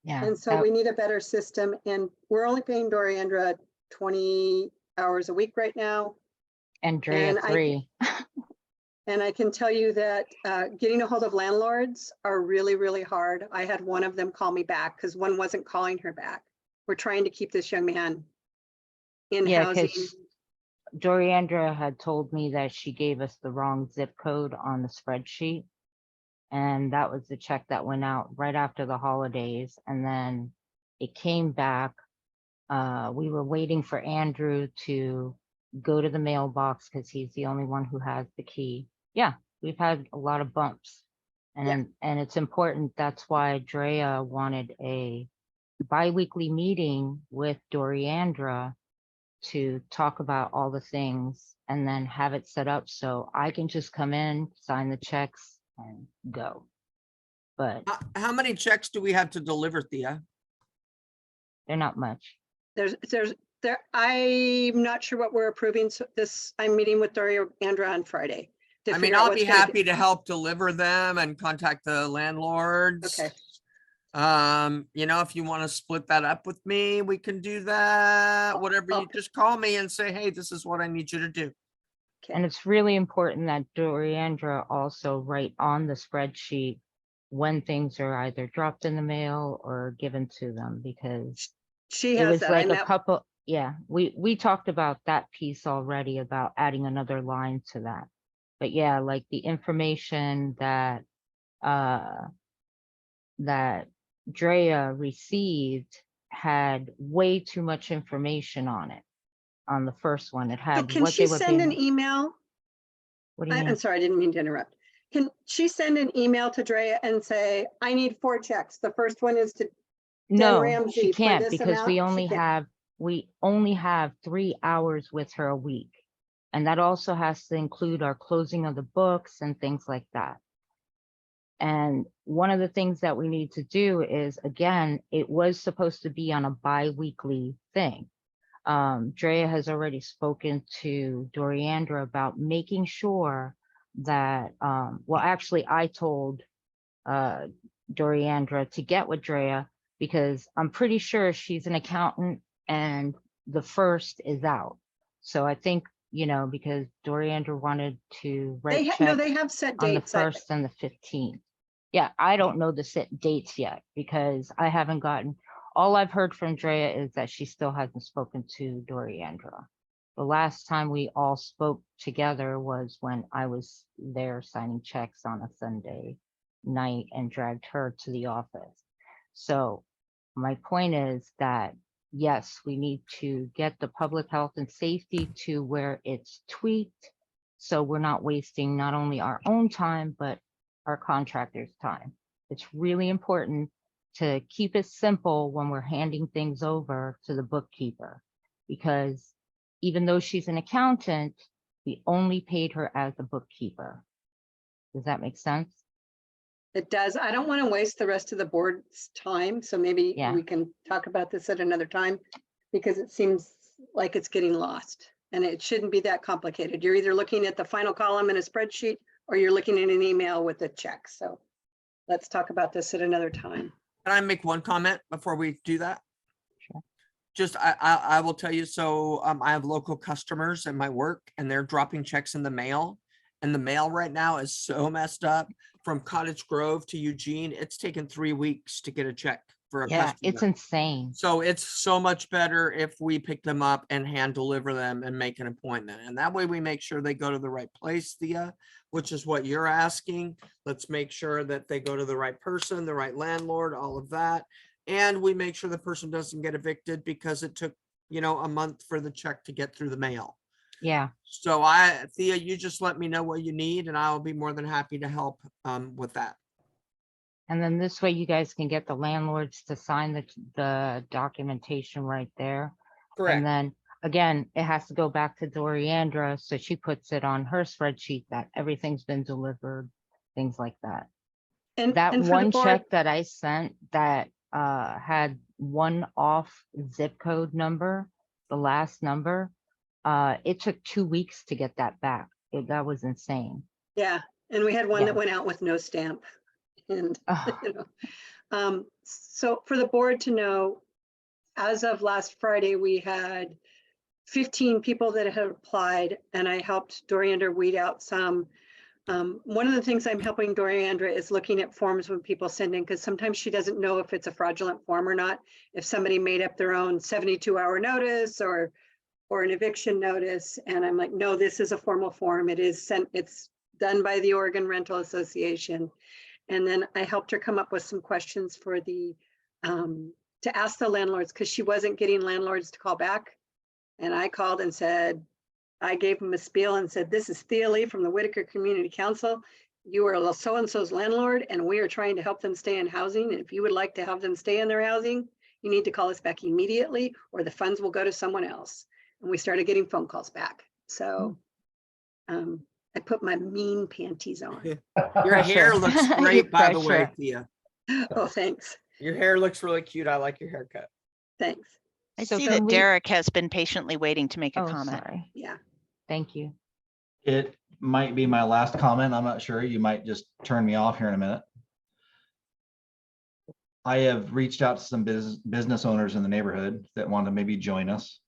Yeah. And so we need a better system, and we're only paying Doriandra 20 hours a week right now. Andrea and I- 3. And I can tell you that getting a hold of landlords are really, really hard. I had one of them call me back because one wasn't calling her back. We're trying to keep this young man in Yeah, housing. because Doriandra had told me that she gave us the wrong zip code on the spreadsheet. And that was the check that went out right after the holidays. And then it came back. We were waiting for Andrew to go to the mailbox because he's the only one who has the key. Yeah, we've had a lot of bumps. And it's important. That's why Drea wanted a bi-weekly meeting with Doriandra to talk about all the things and then have it set up so I can just come in, sign the checks and go. But How many checks do we have to deliver, Thea? they're not much. I'm not sure what we're approving. So I'm meeting with Doriandra on Friday. to I mean, figure out I'll what's be gonna happy to help deliver them and contact the landlords. Okay. You know, if you want to split that up with me, we can do that. Whatever, you just call me and say, hey, this is what I need you to do. And it's really important that Doriandra also write on the spreadsheet when things are either dropped in the mail or given to them, because She it has was that. like I a met, couple, yeah, we talked about that piece already about adding another line to that. But yeah, like the information that that Drea received had way too much information on it. On the first one, it had can what she they were send an paying. email? What do you mean? I'm sorry, I didn't mean to interrupt. Can she send an email to Drea and say, I need 4 checks. The first one is to No, Ramsey she for can't this because we amount? She only can't. have 3 hours with her a week. And that also has to include our closing of the books and things like that. And one of the things that we need to do is, again, it was supposed to be on a bi-weekly thing. Drea has already spoken to Doriandra about making sure that, well, actually I told Doriandra to get with Drea because I'm pretty sure she's an accountant and the first is out. So I think, you know, because Doriandra wanted to write No, checks they have set on the dates. 1st and the 15th. Yeah, I don't know the set dates yet because I haven't gotten, all I've heard from Drea is that she still hasn't spoken to Doriandra. The last time we all spoke together was when I was there signing checks on a Sunday night and dragged her to the office. So my point is that, yes, we need to get the public health and safety to where it's tweaked. So we're not wasting not only our own time, but our contractors' time. It's really important to keep it simple when we're handing things over to the bookkeeper, because even though she's an accountant, we only paid her as a bookkeeper. Does that make sense? It does. I don't want to waste the rest of the board's time. So maybe Yeah. we can talk about this at another time because it seems like it's getting lost and it shouldn't be that complicated. You're either looking at the final column in a spreadsheet or you're looking at an email with a check. So let's talk about this at another time. Can I make one comment before we do that? Sure. Just, I will tell you, so I have local customers in my work and they're dropping checks in the mail. And the mail right now is so messed up. From Cottage Grove to Eugene, it's taken 3 weeks to get a check for a Yeah, customer. it's insane. So it's so much better if we pick them up and hand deliver them and make an appointment. And that way we make sure they go to the right place, Thea, which is what you're asking. Let's make sure that they go to the right person, the right landlord, all of that. And we make sure the person doesn't get evicted because it took, you know, a month for the check to get through the mail. Yeah. So Thea, you just let me know what you need and I'll be more than happy to help with that. And then this way you guys can get the landlords to sign the documentation right there. Correct. And then again, it has to go back to Doriandra, so she puts it on her spreadsheet that everything's been delivered, things like that. That And for the one board, check that I sent that had one off zip code number, the last number, it took 2 weeks to get that back. That was insane. yeah, and we had one that Yeah. went out with no stamp. And, Ugh. you know, so for the board to know, as of last Friday, we had 15 people that had applied, and I helped Doriander weed out some. One of the things I'm helping Doriandra is looking at forms when people send in, because sometimes she doesn't know if it's a fraudulent form or not. If somebody made up their own 72-hour notice or an eviction notice, and I'm like, no, this is a formal form. It is sent, it's done by the Oregon Rental Association. And then I helped her come up with some questions for the, to ask the landlords, because she wasn't getting landlords to call back. And I called and said, I gave them a spiel and said, this is Thea Lee from the Whiteaker Community Council. You are so-and-so's landlord, and we are trying to help them stay in housing. And if you would like to have them stay in their housing, you need to call us back immediately, or the funds will go to someone else. And we started getting phone calls back. So I put my mean panties on. Your hair Pressure. looks great, by the way, Pressure. Thea. Oh, thanks. Your hair looks really cute. I like your haircut. Thanks. I So see can that we- Derek has been patiently waiting to make a Oh, comment. sorry. Yeah. Thank you. It might be my last comment. I'm not sure. You might just turn me off here in a minute. I have reached out to some business owners in the neighborhood that want to maybe join us.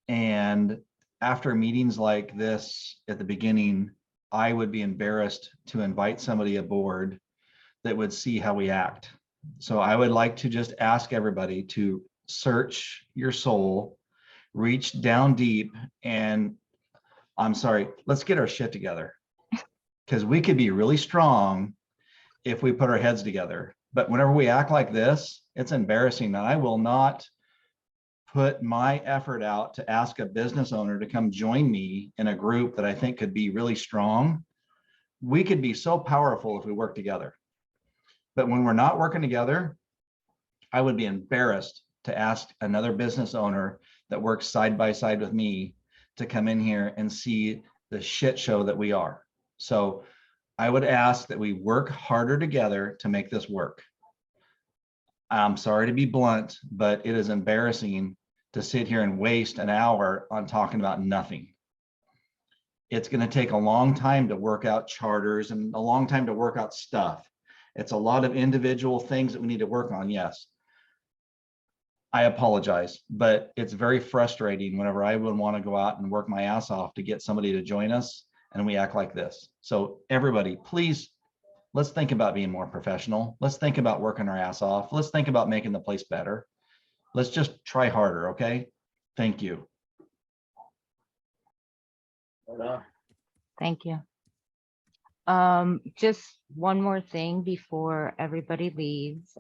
And after meetings like this at the beginning, I would be embarrassed to invite somebody aboard that would see how we act. So I would like to just ask everybody to search your soul, reach down deep, and I'm sorry, let's get our shit together. Because we could be really strong if we put our heads together. But whenever we act like this, it's embarrassing. And I will not put my effort out to ask a business owner to come join me in a group that I think could be really strong. We could be so powerful if we work together. But when we're not working together, I would be embarrassed to ask another business owner that works side by side with me to come in here and see the shit show that we are. So I would ask that we work harder together to make this work. I'm sorry to be blunt, but it is embarrassing to sit here and waste an hour on talking about nothing. It's going to take a long time to work out charters and a long time to work out stuff. It's a lot of individual things that we need to work on. Yes. I apologize, but it's very frustrating whenever I would want to go out and work my ass off to get somebody to join us and we act like this. So everybody, please, let's think about being more professional. Let's think about working our ass off. Let's think about making the place better. Let's just try harder, okay? Thank you. Thank you. Just one more thing before everybody leaves.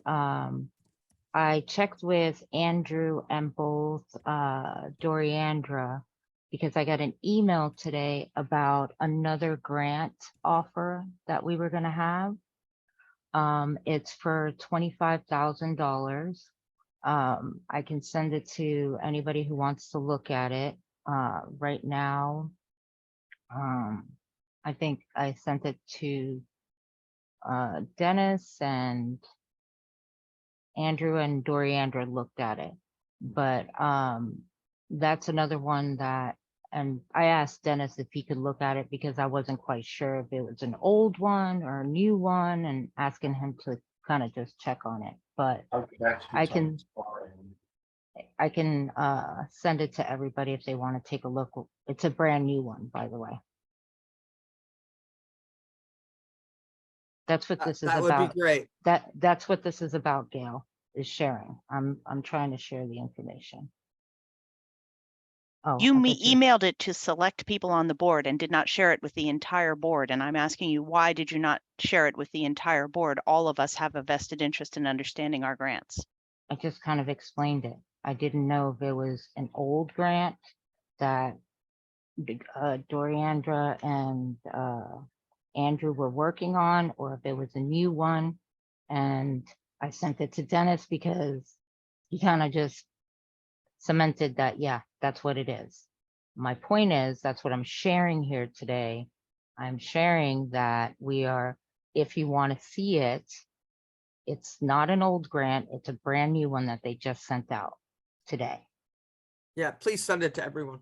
I checked with Andrew and both Doriandra because I got an email today about another grant offer that we were going to have. It's for $25,000. I can send it to anybody who wants to look at it. Right now, I think I sent it to Dennis, and Andrew and Doriandra looked at it. But that's another one that, and I asked Dennis if he could look at it because I wasn't quite sure if it was an old one or a new one, and asking him to kind of just check on it. But I can send it to everybody if they want to take a look. It's a brand new one, by the way. That's what this is That would about. be great. That's what this is about, Gail, is sharing. I'm trying to share the information. Oh, You I thought you- emailed it to select people on the board and did not share it with the entire board. And I'm asking you, why did you not share it with the entire board? All of us have a vested interest in understanding our grants. I just kind of explained it. I didn't know if it was an old grant that Doriandra and Andrew were working on, or if it was a new one. And I sent it to Dennis because he kind of just cemented that, yeah, that's what it is. My point is, that's what I'm sharing here today. I'm sharing that we are, if you want to see it, it's not an old grant, it's a brand new one that they just sent out today. Yeah, please send it to everyone.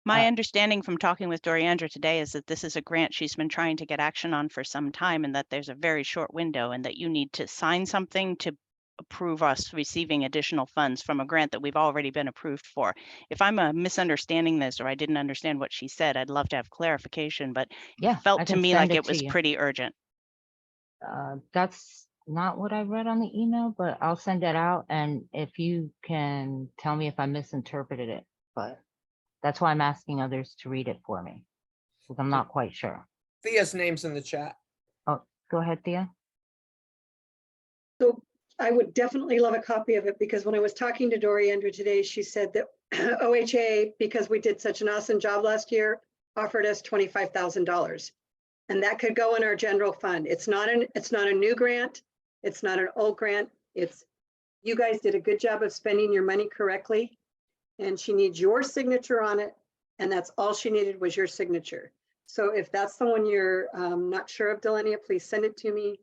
My Uh, understanding from talking with Doriandra today is that this is a grant she's been trying to get action on for some time, and that there's a very short window, and that you need to sign something to approve us receiving additional funds from a grant that we've already been approved for. If I'm misunderstanding this, or I didn't understand what she said, I'd love to have clarification, but Yeah, it felt I to can me send like it it to was you. pretty urgent. That's not what I read on the email, but I'll send it out. And if you can tell me if I misinterpreted it, but that's why I'm asking others to read it for me, because I'm not quite sure. Thea's name's in the chat. Oh, go ahead, Thea. So I would definitely love a copy of it, because when I was talking to Doriandra today, she said that OHA, because we did such an awesome job last year, offered us $25,000. And that could go in our general fund. It's not a new grant. It's not an old grant. It's, you guys did a good job of spending your money correctly. And she needs your signature on it. And that's all she needed was your signature. So if that's the one you're not sure of, Dilenia, please send it to me.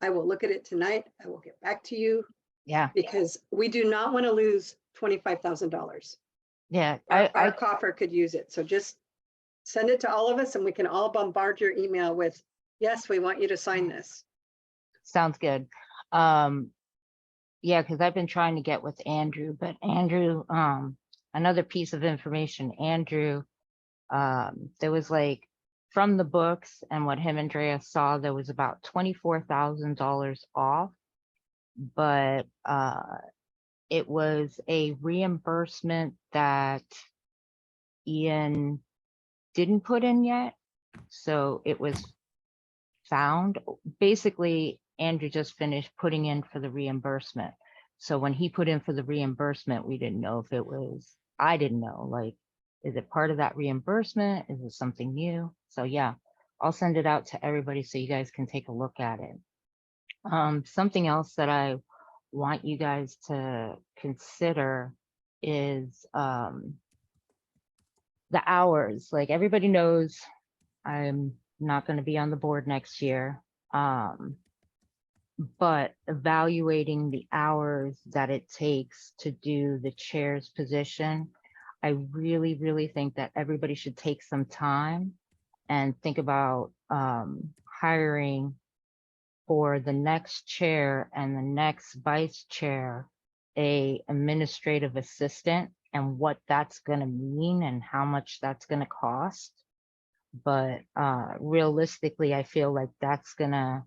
I will look at it tonight. I will get back to you, Yeah, because we do not want to lose $25,000. yeah. Our coffer could use it. So just send it to all of us and we can all bombard your email with, yes, we want you to sign this. Sounds good. Yeah, because I've been trying to get with Andrew, but Andrew, another piece of information, Andrew, there was like, from the books and what him and Andrea saw, there was about $24,000 off, but it was a reimbursement that Ian didn't put in yet. So it was found. Basically, Andrew just finished putting in for the reimbursement. So when he put in for the reimbursement, we didn't know if it was, I didn't know, like, is it part of that reimbursement? Is it something new? So yeah, I'll send it out to everybody so you guys can take a look at it. Something else that I want you guys to consider is the hours. Like, everybody knows I'm not going to be on the board next year. But evaluating the hours that it takes to do the chair's position, I really, really think that everybody should take some time and think about hiring for the next chair and the next vice chair a administrative assistant, and what that's going to mean and how much that's going to cost. But realistically, I feel like that's gonna,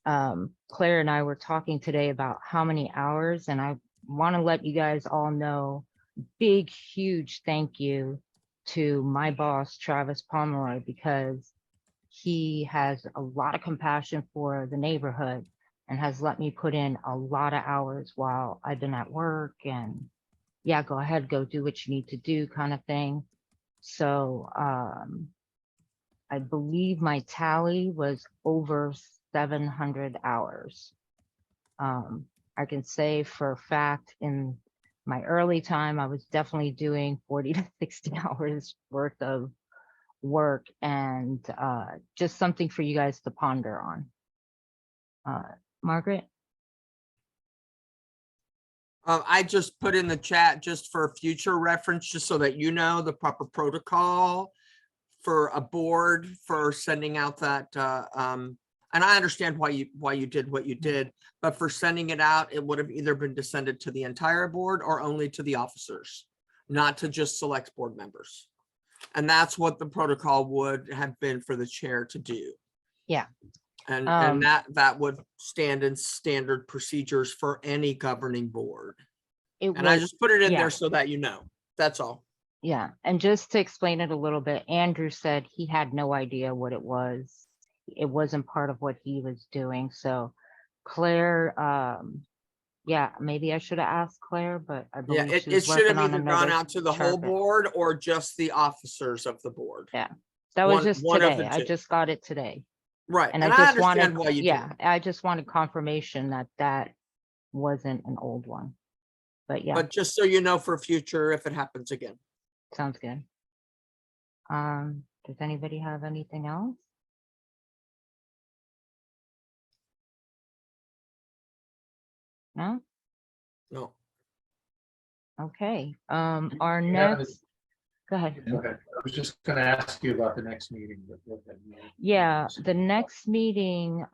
Claire and I were talking today about how many hours, and I want to let you guys all know, big, huge thank you to my boss, Travis Pomeroy, because he has a lot of compassion for the neighborhood and has let me put in a lot of hours while I've been at work, and yeah, go ahead, go do what you need to do kind of thing. So I believe my tally was over 700 hours. I can say for a fact, in my early time, I was definitely doing 40 to 60 hours worth of work, and just something for you guys to ponder on. Margaret? I just put in the chat just for future reference, just so that you know the proper protocol for a board for sending out that, and I understand why you did what you did, but for sending it out, it would have either been to send it to the entire board or only to the officers, not to just select board members. And that's what the protocol would have been for the chair to do. Yeah. And that would stand in standard procedures for any governing board. And I just put it in there so that you know. That's all. Yeah, and just to explain it a little bit, Andrew said he had no idea what it was. It wasn't part of what he was doing. So Claire, yeah, maybe I should have asked Claire, but I Yeah, believe she it was should have working on either gone another out to the whole chart. board or just the officers of the board. Yeah, that was just one of today. the I two. just got it today. Right, And and I I just wanted, understand why you yeah, did. I just wanted confirmation that that wasn't an old one. But yeah, But just so you know for future, if it happens again. sounds good. Does anybody have anything else? No? No. Okay, our Yeah, next, go ahead. Okay, I was just gonna ask you about the next meeting. but go ahead. Yeah, the next meeting,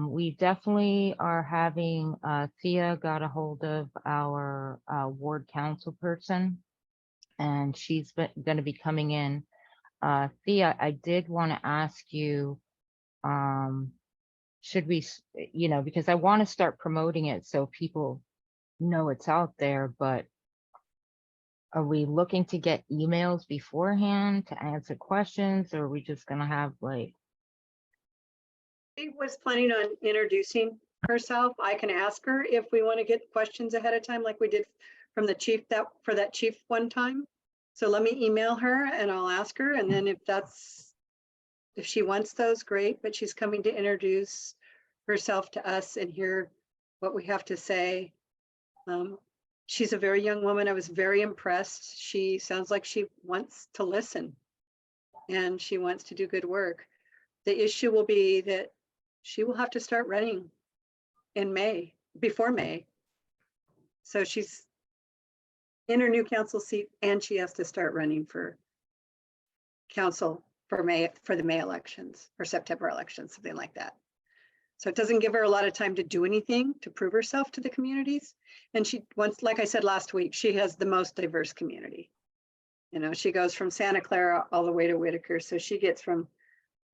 we definitely are having, Thea got a hold of our ward council person, and she's gonna be coming in. Thea, I did want to ask you, should we, because I want to start promoting it so people know it's out there, but are we looking to get emails beforehand to answer questions, or are we just gonna have like, She was planning on introducing herself. I can ask her if we want to get questions ahead of time, like we did from the chief for that chief one time. So let me email her and I'll ask her. And then if she wants those, great, but she's coming to introduce herself to us and hear what we have to say. She's a very young woman. I was very impressed. She sounds like she wants to listen and she wants to do good work. The issue will be that she will have to start running in May, before May. So she's in her new council seat and she has to start running for council for May, for the May elections or September elections, something like that. So it doesn't give her a lot of time to do anything to prove herself to the communities. And she wants, like I said last week, she has the most diverse community. You know, she goes from Santa Clara all the way to Whiteaker. So she gets from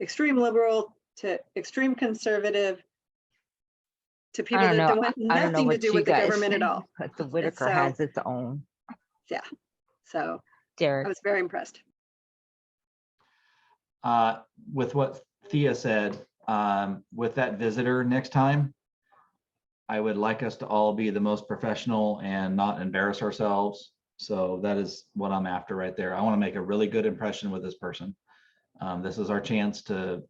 extreme liberal to extreme conservative to people I don't that know, want I don't know nothing to what do you with the guys government at think, all. but the Whitaker so- has its own. Yeah. So I Derek, was very impressed. With what Thea said, with that visitor next time, I would like us to all be the most professional and not embarrass ourselves. So that is what I'm after right there. I want to make a really good impression with this person. This is our chance to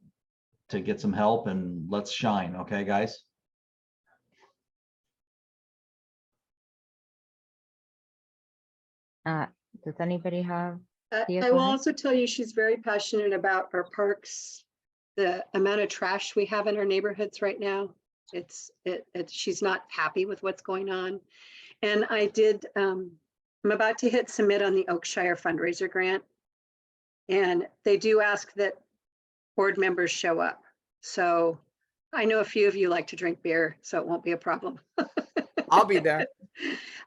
get some help and let's shine. Okay, guys? does anybody have? Yeah, I go will ahead. also tell you, she's very passionate about our parks, the amount of trash we have in our neighborhoods right now. She's not happy with what's going on. And I'm about to hit submit on the Oakshire fundraiser grant. And they do ask that board members show up. So I know a few of you like to drink beer, so it won't be a problem. I'll be there.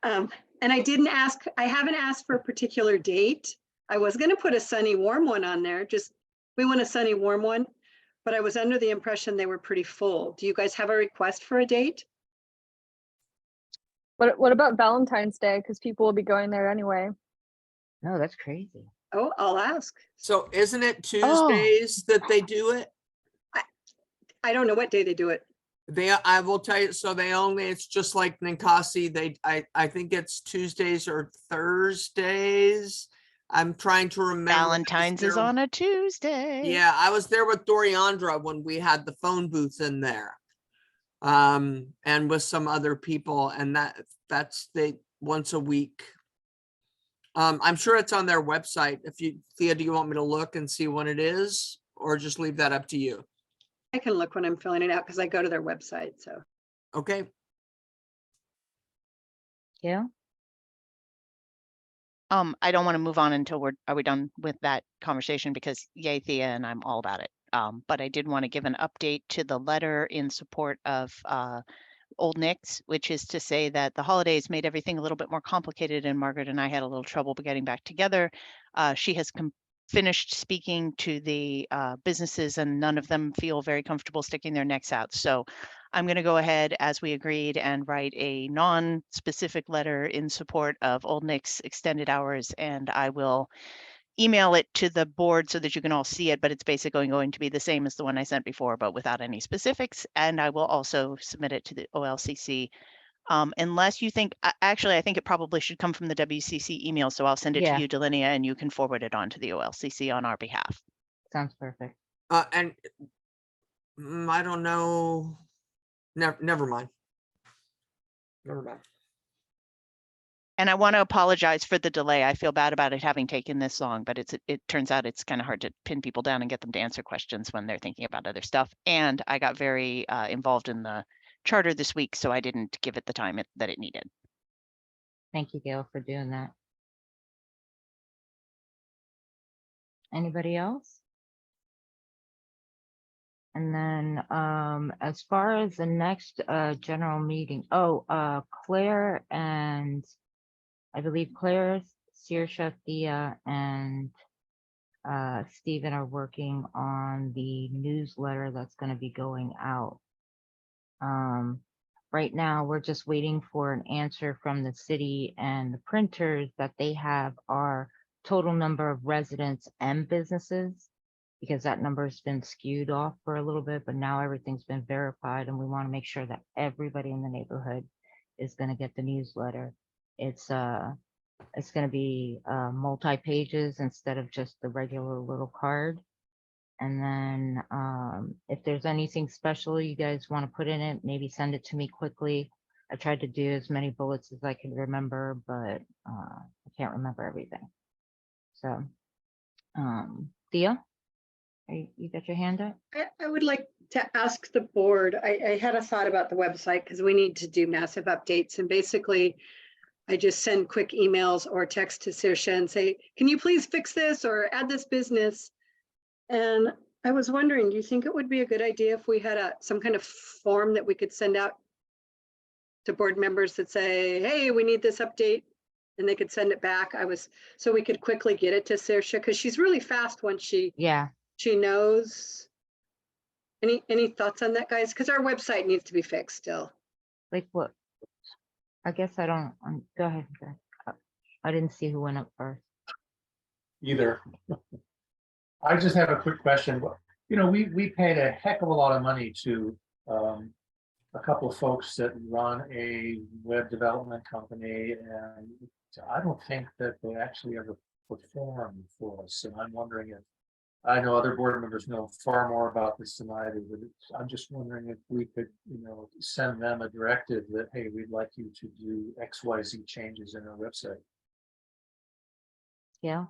And I haven't asked for a particular date. I was going to put a sunny, warm one on there. We want a sunny, warm one, but I was under the impression they were pretty full. Do you guys have a request for a date? What about Valentine's Day? Because people will be going there anyway. No, that's crazy. Oh, I'll ask. So isn't it Tuesdays that they do it? I don't know what day they do it. I will tell you, so it's just like Ninkasi, I think it's Tuesdays or Thursdays. I'm trying to remember. Valentine's is on a Tuesday. Yeah, I was there with Doriandra when we had the phone booth in there. And with some other people, and that's once a week. I'm sure it's on their website. Thea, do you want me to look and see when it is, or just leave that up to you? I can look when I'm filling it out because I go to their website. So Okay. Yeah. I don't want to move on until are we done with that conversation, because yay, Thea, and I'm all about it. But I did want to give an update to the letter in support of Old Nick's, which is to say that the holidays made everything a little bit more complicated, and Margaret and I had a little trouble getting back together. She has finished speaking to the businesses, and none of them feel very comfortable sticking their necks out. So I'm going to go ahead, as we agreed, and write a non-specific letter in support of Old Nick's extended hours, and I will email it to the board so that you can all see it, but it's basically going to be the same as the one I sent before, but without any specifics. And I will also submit it to the OLCC. Unless you think, actually, I think it probably should come from the WCC email. So I'll send it Yeah. to you, Dilenia, and you can forward it on to the OLCC on our behalf. Sounds perfect. And I don't know. Never mind. Never mind. And I want to apologize for the delay. I feel bad about it having taken this long, but it turns out it's kind of hard to pin people down and get them to answer questions when they're thinking about other stuff. And I got very involved in the charter this week, so I didn't give it the time that it needed. Thank you, Gail, for doing that. Anybody else? And then as far as the next general meeting, Claire and I believe Claire, Saoirse, Thea, and Stephen are working on the newsletter that's going to be going out. Right now, we're just waiting for an answer from the city and the printers that they have our total number of residents and businesses, because that number has been skewed off for a little bit, but now everything's been verified and we want to make sure that everybody in the neighborhood is going to get the newsletter. It's going to be multi-pages instead of just the regular little card. And then if there's anything special you guys want to put in it, maybe send it to me quickly. I tried to do as many bullets as I could remember, but I can't remember everything. So, Thea, you got your hand up? I would like to ask the board, I had a thought about the website because we need to do massive updates, and basically I just send quick emails or text to Saoirse and say, can you please fix this or add this business? And I was wondering, do you think it would be a good idea if we had some kind of form that we could send out to board members that say, hey, we need this update, and they could send it back? So we could quickly get it to Saoirse, because she's really fast once she knows. Any thoughts on that, guys? Because our website needs to be fixed still. Like what? I guess I don't, go ahead. I didn't see who went up first. Either. I just have a quick question. You know, we paid a heck of a lot of money to a couple of folks that run a web development company, and I don't think that they actually ever performed for us. And I'm wondering if, I know other board members know far more about this than I do, but I'm just wondering if we could, you know, send them a directive that, hey, we'd like you to do XYZ changes in our website. Yeah.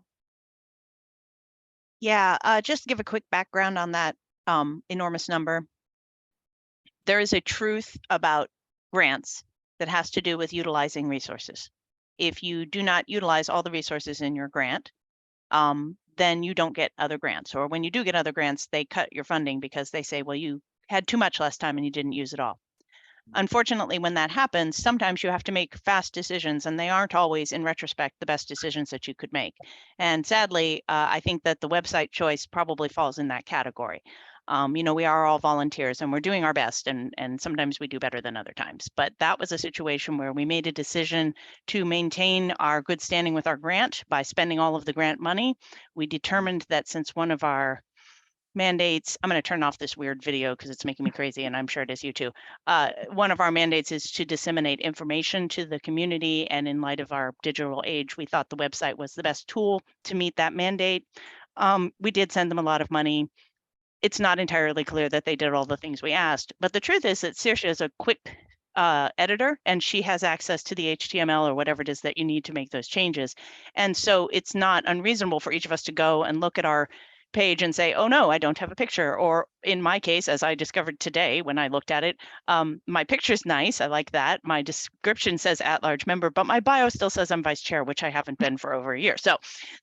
Yeah, just to give a quick background on that enormous number. There is a truth about grants that has to do with utilizing resources. If you do not utilize all the resources in your grant, then you don't get other grants. Or when you do get other grants, they cut your funding because they say, well, you had too much last time and you didn't use it all. Unfortunately, when that happens, sometimes you have to make fast decisions, and they aren't always, in retrospect, the best decisions that you could make. And sadly, I think that the website choice probably falls in that category. You know, we are all volunteers and we're doing our best, and sometimes we do better than other times. But that was a situation where we made a decision to maintain our good standing with our grant by spending all of the grant money. We determined that since one of our mandates, I'm going to turn off this weird video because it's making me crazy, and I'm sure it is you too. One of our mandates is to disseminate information to the community, and in light of our digital age, we thought the website was the best tool to meet that mandate. We did send them a lot of money. It's not entirely clear that they did all the things we asked, but the truth is that Saoirse is a quick editor, and she has access to the HTML or whatever it is that you need to make those changes. And so it's not unreasonable for each of us to go and look at our page and say, oh no, I don't have a picture. Or in my case, as I discovered today when I looked at it, my picture's nice. I like that. My description says at-large member, but my bio still says I'm vice chair, which I haven't been for over a year. So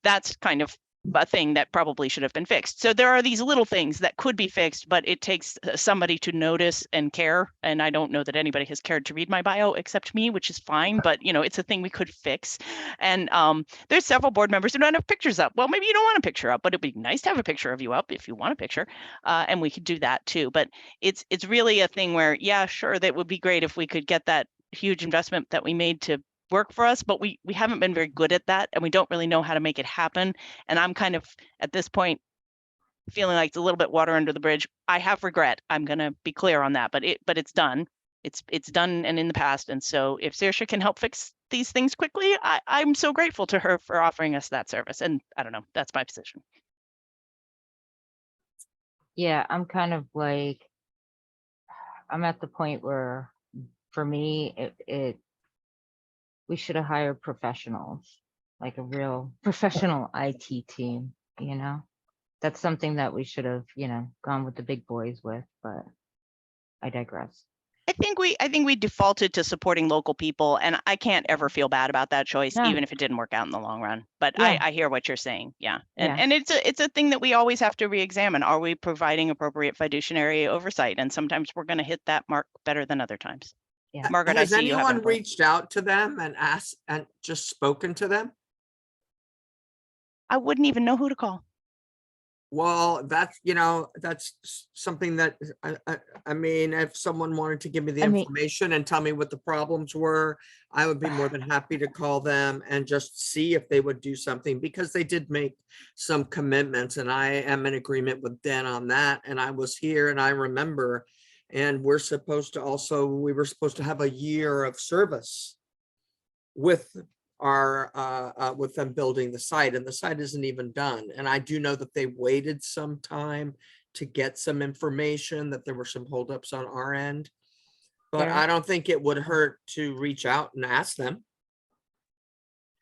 that's kind of a thing that probably should have been fixed. So there are these little things that could be fixed, but it takes somebody to notice and care. And I don't know that anybody has cared to read my bio except me, which is fine, but you know, it's a thing we could fix. And there's several board members who don't have pictures up. Well, maybe you don't want a picture up, but it'd be nice to have a picture of you up if you want a picture. And we could do that too. But it's really a thing where, yeah, sure, that would be great if we could get that huge investment that we made to work for us, but we haven't been very good at that, and we don't really know how to make it happen. And I'm kind of at this point feeling like it's a little bit water under the bridge. I have regret. I'm going to be clear on that, but it's done. It's done and in the past. And so if Saoirse can help fix these things quickly, I'm so grateful to her for offering us that service. And I don't know, that's my position. Yeah, I'm kind of like, I'm at the point where for me, we should have hired professionals, like a real professional IT team, you know? That's something that we should have, gone with the big boys with, but I digress. I think we defaulted to supporting local people, and I can't ever feel bad about that choice, No. even if it didn't work out in the long run. But Yeah. I hear what you're saying. Yeah. And Yeah. and it's a thing that we always have to re-examine. Are we providing appropriate fiduciary oversight? And sometimes we're going to hit that mark better than other times. Yeah. Margaret, I Has see you have anyone input. reached out to them and asked and just spoken to them? I wouldn't even know who to call. Well, that's, that's something that, I mean, if someone wanted to give me the I mean- information and tell me what the problems were, I would be more than happy to call them and just see if they would do something, because they did make some commitments, and I am in agreement with Dan on that. And I was here and I remember, and we were supposed to have a year of service with with them building the site, and the site isn't even done. And I do know that they waited some time to get some information, that there were some holdups on our end. But There- I don't think it would hurt to reach out and ask them.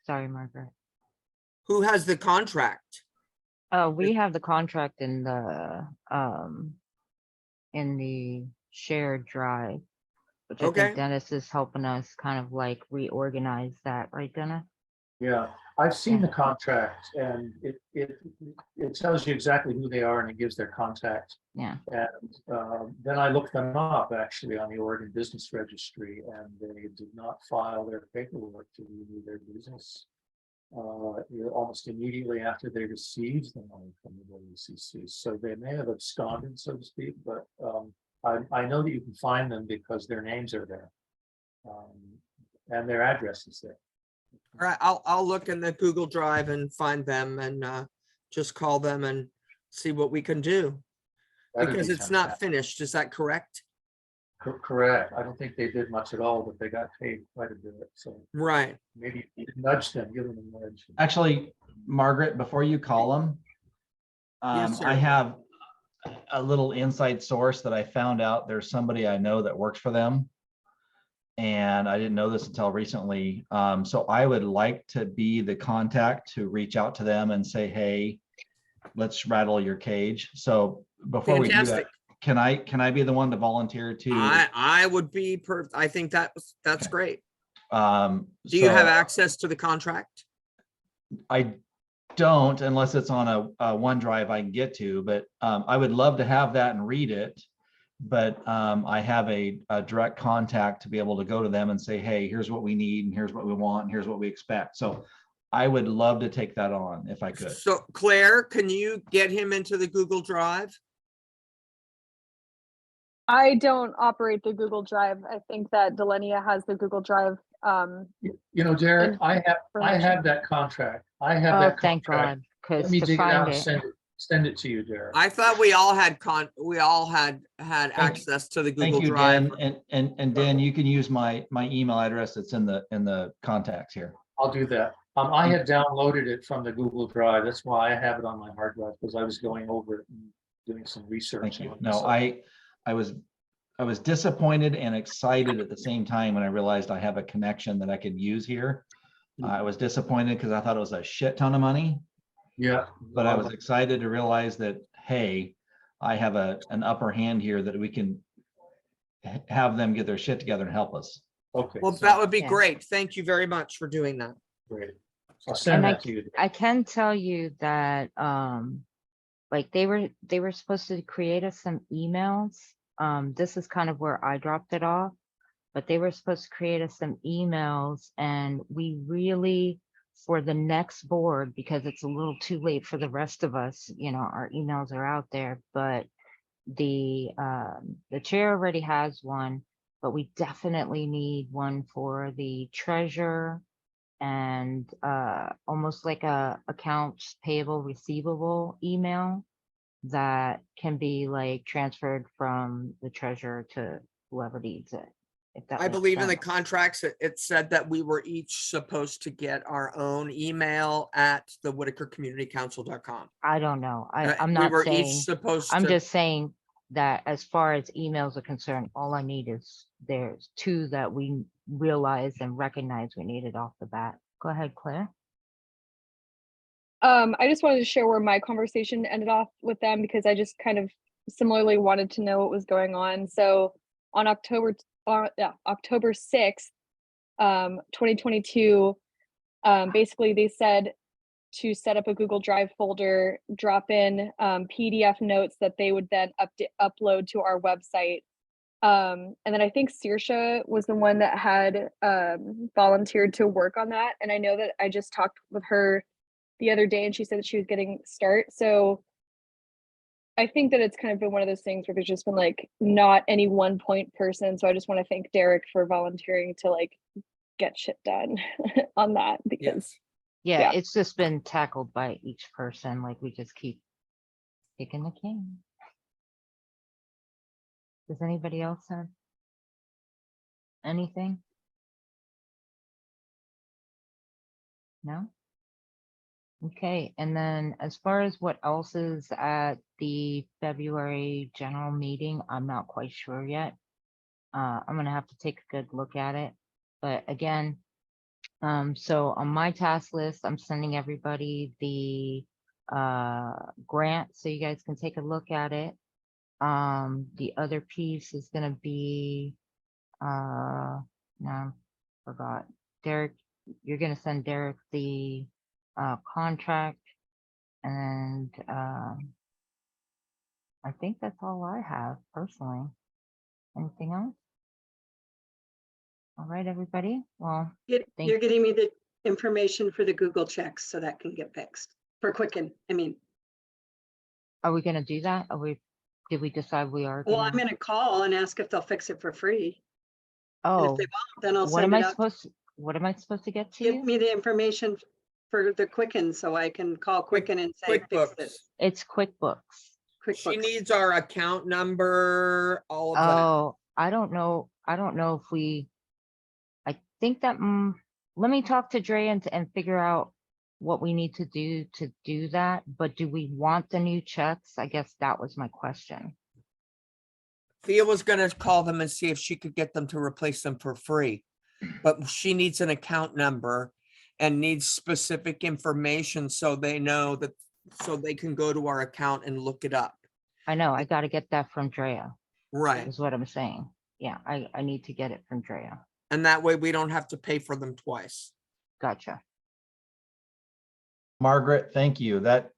Sorry, Margaret. Who has the contract? We have the contract in the shared drive, which I Okay. think Dennis is helping us kind of like reorganize that, right, Dennis? Yeah, I've seen Yeah. the contract, and it tells you exactly who they are, and it gives their contact. Yeah. And then I looked them up actually on the Oregon Business Registry, and they did not file their paperwork to renew their business almost immediately after they received the money from the WCC. So they may have absconded, so to speak, but I know that you can find them because their names are there, and their address is there. All right, I'll look in the Google Drive and find them, and just call them and see what we can do. That'd Because be it's not fantastic. finished, is that correct? Correct. I don't think they did much at all, but they got paid quite a bit. So Right. maybe you could nudge them, give them a nudge. Actually, Margaret, before you call them, Yes, sir. I have a little inside source that I found out there's somebody I know that works for them. And I didn't know this until recently. So I would like to be the contact to reach out to them and say, hey, let's rattle your cage. So before we do Fantastic. that, can I be the one to volunteer to? I would be I think that's Okay. great. Do Do you have access to the contract? I don't, unless it's on a OneDrive I can get to, but I would love to have that and read it. But I have a direct contact to be able to go to them and say, hey, here's what we need, and here's what we want, and here's what we expect. So I would love to take that on if I could. So Claire, can you get him into the Google Drive? I don't operate the Google Drive. I think that Dilenia has the Google Drive. Derek, I have information. that contract. I have Oh, that thank contract. God, because Let me to dig it out find and it, send it to you, Derek. I thought we all had access to the Thank Google you, Drive. Dan. And Dan, you can use my email address that's in the contacts here. I'll do that. I had downloaded it from the Google Drive. That's why I have it on my hard drive, because I was going over it and doing some research. Thank you. on No, myself. I was disappointed and excited at the same time when I realized I have a connection that I could use here. I was disappointed because I thought it was a shit ton of money, Yeah. but I was excited to realize that, hey, I have an upper hand here that we can have them get their shit together and help us. Okay. Well, so that would be Yeah. great. Thank you very much for doing that. great. I'll send And that to you. I can tell you that like they were supposed to create us some emails. This is kind of where I dropped it off, but they were supposed to create us some emails, and we really, for the next board, because it's a little too late for the rest of us, our emails are out there, but the chair already has one, but we definitely need one for the treasurer, and almost like a accounts payable receivable email that can be like transferred from the treasurer to whoever needs it. If that I makes believe in the sense. contracts, it said that we were each supposed to get our own email at the WhiteakerCommunityCouncil.com. I don't know. I'm We not were each saying, supposed I'm to. just saying that as far as emails are concerned, all I need is there's two that we realized and recognized we needed off the bat. Go ahead, Claire. I just wanted to share where my conversation ended off with them because I just kind of similarly wanted to know what was going on. So on October 6th, 2022, basically they said to set up a Google Drive folder, drop in PDF notes that they would then upload to our website. And then I think Saoirse was the one that had volunteered to work on that. And I know that I just talked with her the other day and she said that she was getting start. So I think that it's kind of been one of those things where there's just been like not any one point person. So I just want to thank Derek for volunteering to like get shit done on that because Yeah, Yeah. it's just been tackled by each person. Like we just keep picking the king. Does anybody else have anything? No? Okay, and then as far as what else is at the February general meeting, I'm not quite sure yet. I'm gonna have to take a good look at it. But again, so on my task list, I'm sending everybody the grant so you guys can take a look at it. The other piece is gonna be no, forgot. Derek, you're gonna send Derek the contract, and I think that's all I have personally. Anything else? All right, everybody. Well, thank- You're getting me the information for the Google checks so that can get fixed for Quicken. I mean, are we gonna do that? Did we decide we are? well, I'm gonna- gonna call and ask if they'll fix it for free. And Oh, if they won't, then I'll what send am it I out. supposed to? What am I supposed to get to Give you? me the information for the Quicken so I can call Quicken and say, fix QuickBooks. this. It's QuickBooks. She QuickBooks. needs our account number, all of that. Oh, I don't know. I don't know if we. I think that. Let me talk to Dre and figure out what we need to do that. But do we want the new checks? I guess that was my question. Thea was gonna call them and see if she could get them to replace them for free. But she needs an account number and needs specific information so they know that, so they can go to our account and look it up. I know. I got to get that from Drea. Right. Is what I'm saying. Yeah, I need to get it from Drea. And that way we don't have to pay for them twice. Gotcha. Margaret, thank you. That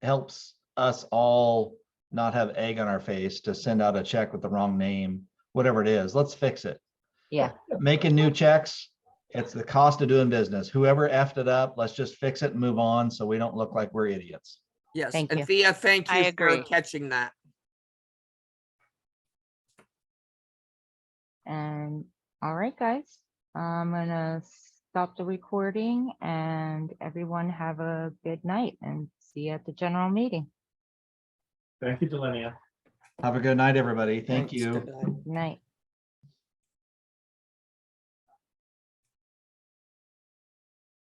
helps us all not have egg on our face to send out a check with the wrong name, whatever it is. Let's fix it. Yeah. Making new checks, it's the cost of doing business. Whoever effed it up, let's just fix it and move on so we don't look like we're idiots. Yes, Thank and you. Thea, thank I you for agree. catching that. And all right, guys, I'm gonna stop the recording and everyone have a good night and see you at the general meeting. Thank you, Dilenia. Have a good night, everybody. Thank Thanks, you. good night. Good night.